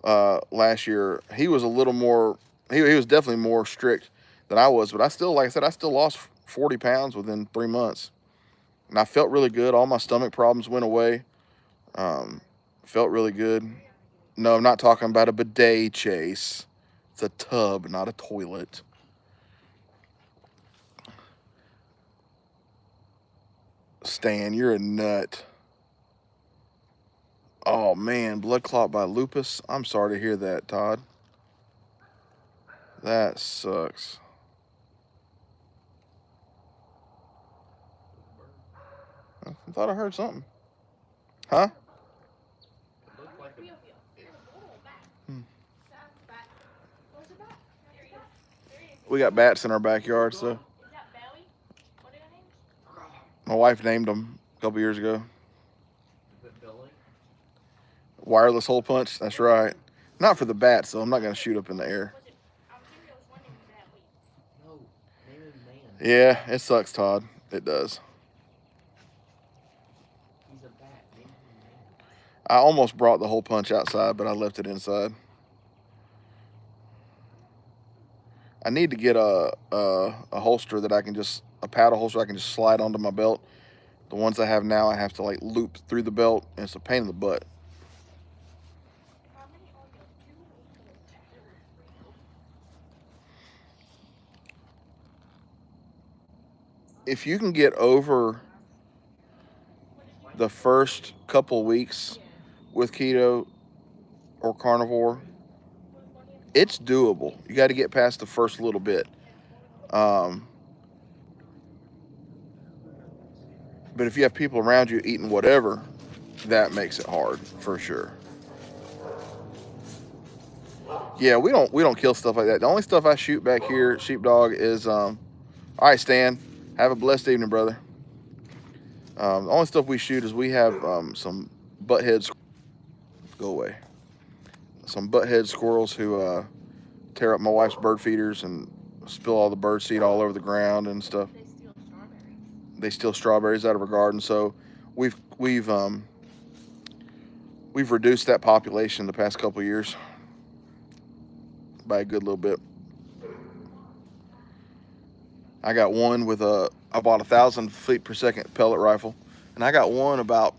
last year. He was a little more, he was definitely more strict than I was, but I still, like I said, I still lost 40 pounds within 3 months. And I felt really good. All my stomach problems went away. Felt really good. No, I'm not talking about a bidet, Chase. It's a tub, not a toilet. Stan, you're a nut. Oh, man, blood clot by lupus. I'm sorry to hear that, Todd. That sucks. I thought I heard something. Huh? It looked like We got bats in our backyard, so my wife named them a couple years ago. Is it Billy? Wireless hole punch, that's right. Not for the bats, though. I'm not going to shoot up in the air. No, name him Man. Yeah, it sucks, Todd. It does. He's a bat. Name him Man. I almost brought the hole punch outside, but I left it inside. I need to get a holster that I can just, a paddle holster I can just slide onto my belt. The ones I have now, I have to like loop through the belt, and it's a pain in the butt. If you can get over the first couple weeks with keto or carnivore, it's doable. You got to get past the first little bit. But if you have people around you eating whatever, that makes it hard for sure. Yeah, we don't kill stuff like that. The only stuff I shoot back here, sheepdog, is all right, Stan. Have a blessed evening, brother. The only stuff we shoot is we have some butthead. Go away. Some butthead squirrels who tear up my wife's bird feeders and spill all the bird seed all over the ground and stuff. They steal strawberries out of our garden. So we've reduced that population the past couple of years by a good little bit. I got one with I bought 1,000 feet per second pellet rifle, and I got one about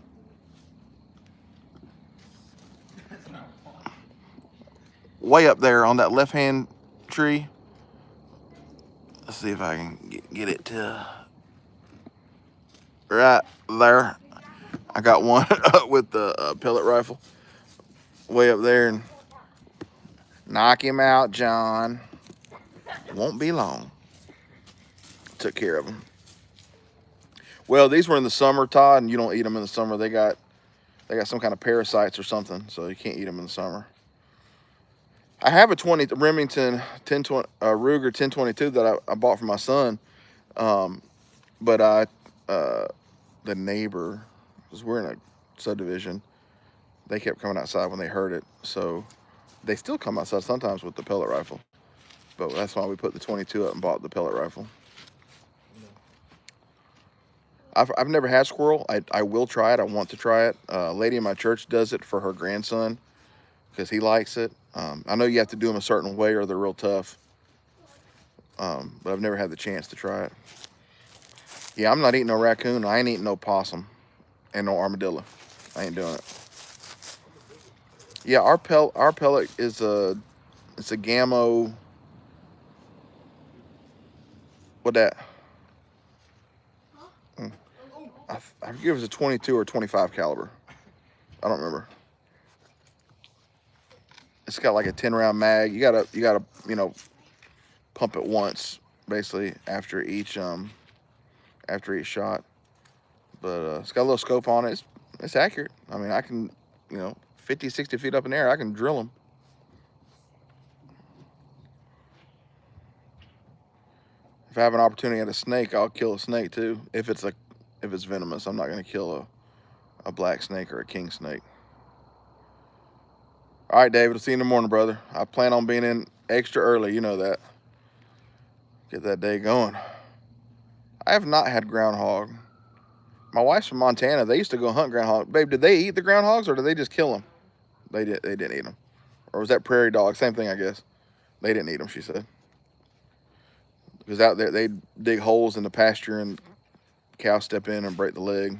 way up there on that left-hand tree. Let's see if I can get it to right there. I got one with the pellet rifle way up there, and knock him out, John. Won't be long. Took care of them. Well, these were in the summer, Todd, and you don't eat them in the summer. They got some kind of parasites or something, so you can't eat them in the summer. I have a Remington 1020 Ruger 1022 that I bought for my son, but the neighbor, because we're in a subdivision, they kept coming outside when they heard it, so they still come outside sometimes with the pellet rifle. But that's why we put the 22 up and bought the pellet rifle. I've never had squirrel. I will try it. I want to try it. A lady in my church does it for her grandson because he likes it. I know you have to do them a certain way or they're real tough. But I've never had the chance to try it. Yeah, I'm not eating no raccoon. I ain't eating no possum and no armadillo. I ain't doing it. Yeah, our pellet is it's a Gammo. What that? I forget if it was a 22 or 25 caliber. I don't remember. It's got like a 10-round mag. You gotta pump it once basically after each shot. But it's got a little scope on it. It's accurate. I mean, I can 50, 60 feet up in the air, I can drill them. If I have an opportunity at a snake, I'll kill a snake too. If it's venomous, I'm not gonna kill a black snake or a king snake. All right, David, I'll see you in the morning, brother. I plan on being in extra early. You know that. Get that day going. I have not had groundhog. My wife's from Montana. They used to go hunt groundhog. Babe, did they eat the groundhogs or did they just kill them? They didn't eat them. Or was that prairie dog? Same thing, I guess. They didn't eat them, she said. Because out there, they dig holes in the pasture and cows step in and break the leg.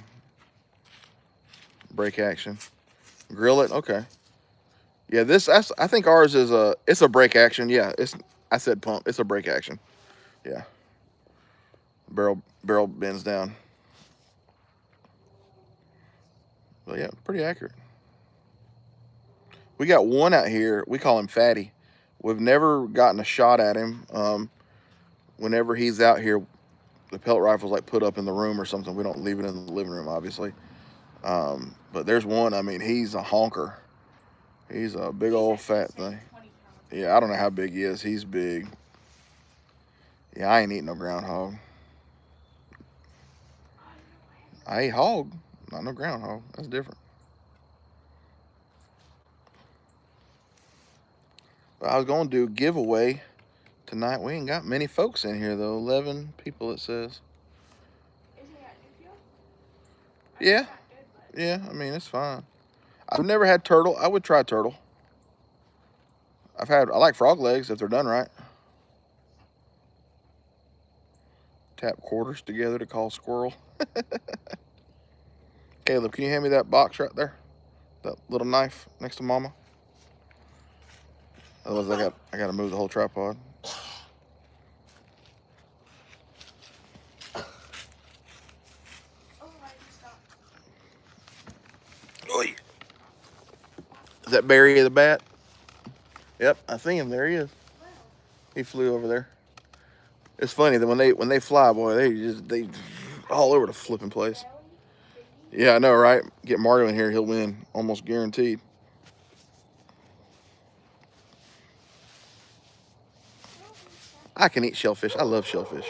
Break action. Grill it? Okay. Yeah, I think ours is it's a break action. Yeah, I said pump. It's a break action. Yeah. Barrel bends down. But yeah, pretty accurate. We got one out here. We call him Fatty. We've never gotten a shot at him. Whenever he's out here, the pellet rifle's like put up in the room or something. We don't leave it in the living room, obviously. But there's one. I mean, he's a honker. He's a big old fat thing. Yeah, I don't know how big he is. He's big. Yeah, I ain't eating no groundhog. I ate hog, not no groundhog. That's different. But I was going to do a giveaway tonight. We ain't got many folks in here, though. 11 people, it says. Yeah. Yeah, I mean, it's fine. I've never had turtle. I would try turtle. I like frog legs if they're done right. Tap quarters together to call squirrel. Caleb, can you hand me that box right there? That little knife next to Mama? Otherwise, I got to move the whole tripod. Oy. Is that Barry the bat? Yep, I see him. There he is. He flew over there. It's funny that when they fly, boy, they all over the flipping place. Yeah, I know, right? Get Mario in here, he'll win, almost guaranteed. I can eat shellfish. I love shellfish.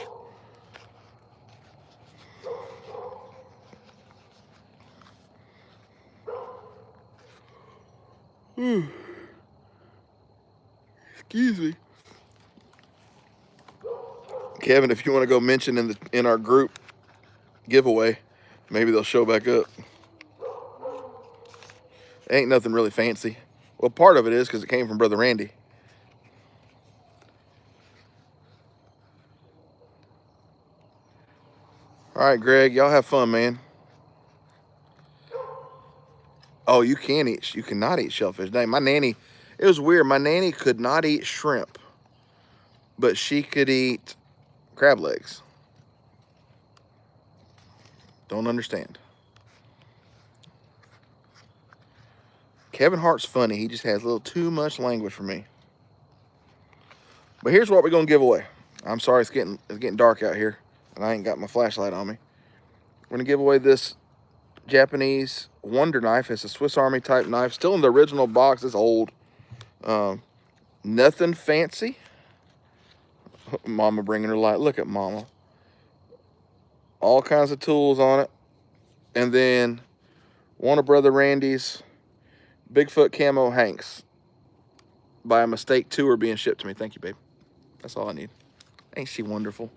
Excuse me. Kevin, if you want to go mention in our group giveaway, maybe they'll show back up. Ain't nothing really fancy. Well, part of it is because it came from Brother Randy. All right, Greg, y'all have fun, man. Oh, you cannot eat shellfish. Dang, my nanny, it was weird. My nanny could not eat shrimp, but she could eat crab legs. Don't understand. Kevin Hart's funny. He just has a little too much language for me. But here's what we're going to give away. I'm sorry it's getting dark out here, and I ain't got my flashlight on me. We're going to give away this Japanese Wonder knife. It's a Swiss Army type knife. Still in the original box. It's old. Nothing fancy. Mama bringing her light. Look at Mama. All kinds of tools on it. And then one of Brother Randy's Bigfoot camo hanks. By a mistake, 2 are being shipped to me. Thank you, babe. That's all I need. Ain't she wonderful?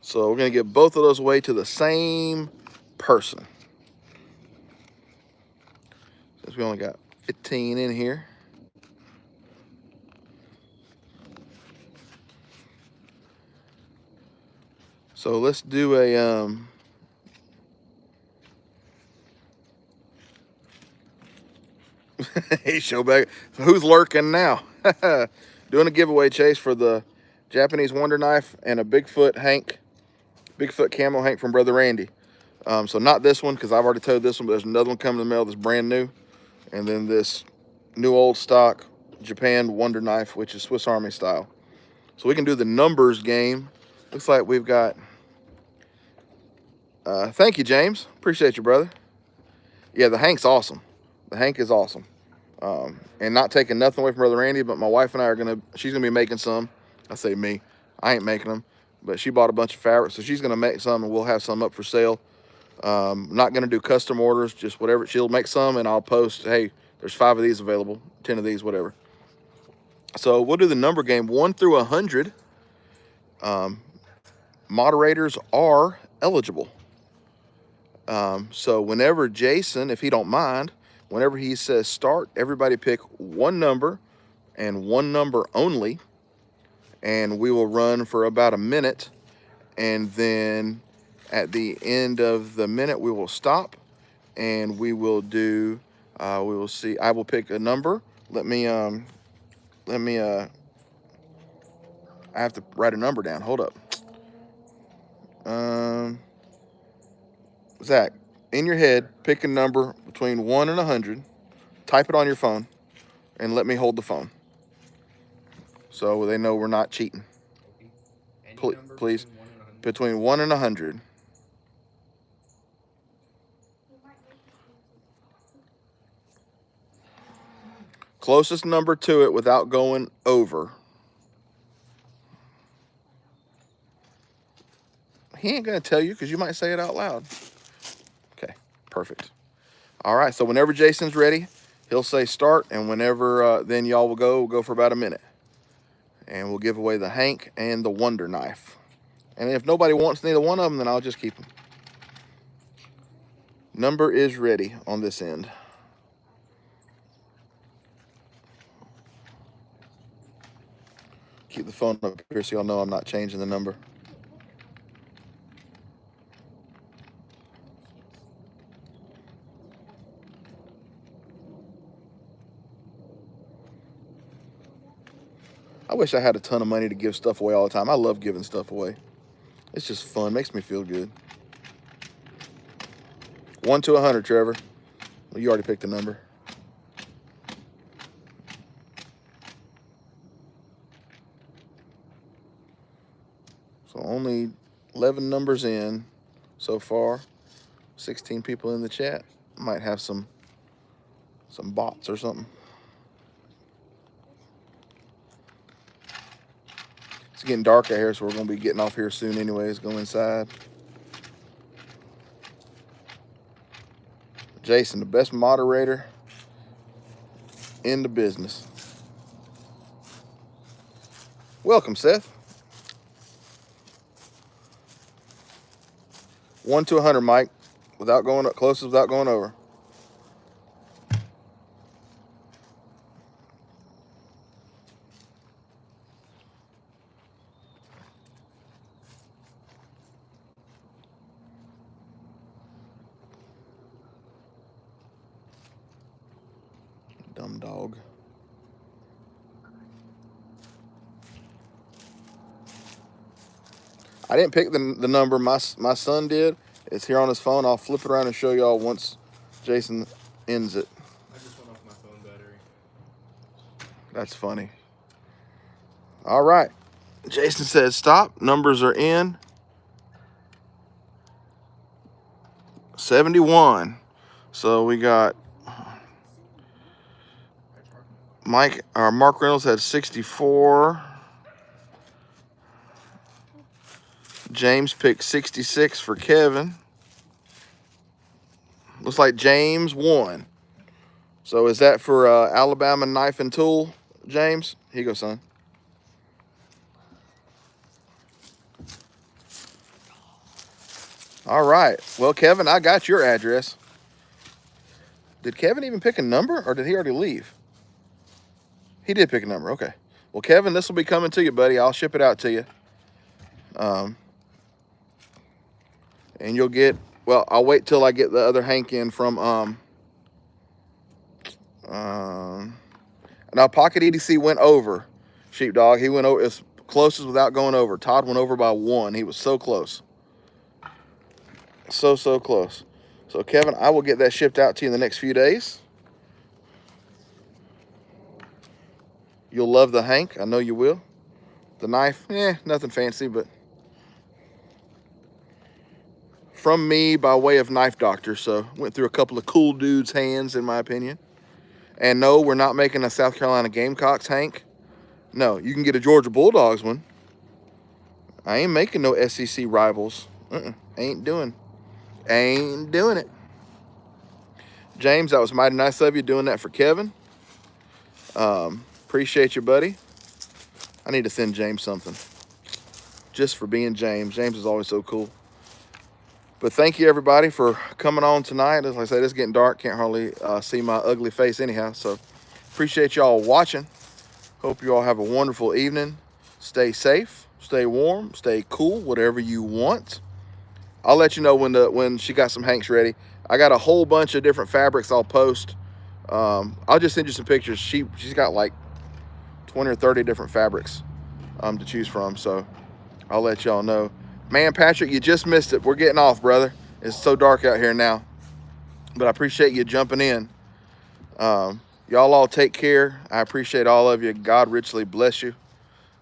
So we're going to give both of those away to the same person. Since we only got 15 in here. So let's do a hey, Showback. So who's lurking now? Doing a giveaway, Chase, for the Japanese Wonder knife and a Bigfoot camo hank from Brother Randy. So not this one, because I've already told this one, but there's another one coming in the mail that's brand new. And then this new old stock Japan Wonder knife, which is Swiss Army style. So we can do the numbers game. Looks like we've got... thank you, James. Appreciate you, brother. Yeah, the hank's awesome. The hank is awesome. And not taking nothing away from Brother Randy, but my wife and I she's going to be making some. I say me. I ain't making them. But she bought a bunch of fabric, so she's going to make some, and we'll have some up for sale. I'm not going to do custom orders, just whatever. She'll make some and I'll post, hey, there's 5 of these available, 10 of these, whatever. So we'll do the number game 1 through 100. Moderators are eligible. So whenever Jason, if he don't mind, whenever he says start, everybody pick one number and one number only. And we will run for about a minute. And then at the end of the minute, we will stop and we will do, we will see, I will pick a number. I have to write a number down. Hold up. Zach, in your head, pick a number between 1 and 100. Type it on your phone, and let me hold the phone, so they know we're not cheating. Okay. Please, between 1 and 100. Closest number to it without going over. He ain't gonna tell you because you might say it out loud. Okay, perfect. All right, so whenever Jason's ready, he'll say start, and whenever then y'all will go for about a minute. And we'll give away the Hank and the Wonder Knife. And if nobody wants neither one of them, then I'll just keep them. Number is ready on this end. Keep the phone up here so y'all know I'm not changing the number. I wish I had a ton of money to give stuff away all the time. I love giving stuff away. It's just fun. Makes me feel good. 1 to 100, Trevor. Well, you already picked the number. So only 11 numbers in so far. 16 people in the chat. Might have some bots or something. It's getting dark out here, so we're going to be getting off here soon anyways. Go inside. Jason, the best moderator in the business. Welcome, Seth. 1 to 100, Mike. Without going up, closest without going over. Dumb dog. I didn't pick the number. My son did. It's here on his phone. I'll flip it around and show y'all once Jason ends it. I just went off my phone battery. That's funny. All right. Jason says stop. Numbers are in. 71. So we got Mark Reynolds had 64. James picked 66 for Kevin. Looks like James won. So is that for Alabama Knife and Tool, James? Here you go, son. All right. Well, Kevin, I got your address. Did Kevin even pick a number, or did he already leave? He did pick a number. Okay. Well, Kevin, this will be coming to you, buddy. I'll ship it out to you. And you'll get, well, I'll wait till I get the other Hank in from, now Pocket EDC went over, Sheepdog. He went over as close as without going over. Todd went over by 1. He was so close. So close. So, Kevin, I will get that shipped out to you in the next few days. You'll love the Hank. I know you will. The knife, nothing fancy, but from me by way of Knife Doctor. So went through a couple of cool dudes' hands, in my opinion. And no, we're not making a South Carolina Gamecocks Hank. No, you can get a Georgia Bulldogs one. I ain't making no SEC rivals. Ain't doing Ain't doing it. James, that was mighty nice of you doing that for Kevin. Appreciate you, buddy. I need to send James something just for being James. James is always so cool. But thank you, everybody, for coming on tonight. As I said, it's getting dark. Can't hardly see my ugly face anyhow. So appreciate y'all watching. Hope you all have a wonderful evening. Stay safe, stay warm, stay cool, whatever you want. I'll let you know when she got some hanks ready. I got a whole bunch of different fabrics I'll post. I'll just send you some pictures. She's got like 20 or 30 different fabrics to choose from. So I'll let y'all know. Man, Patrick, you just missed it. We're getting off, brother. It's so dark out here now. But I appreciate you jumping in. Y'all all take care. I appreciate all of you. God richly bless you.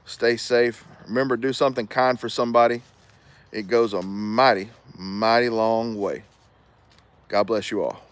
Stay safe. Remember, do something kind for somebody. It goes a mighty, mighty long way. God bless you all.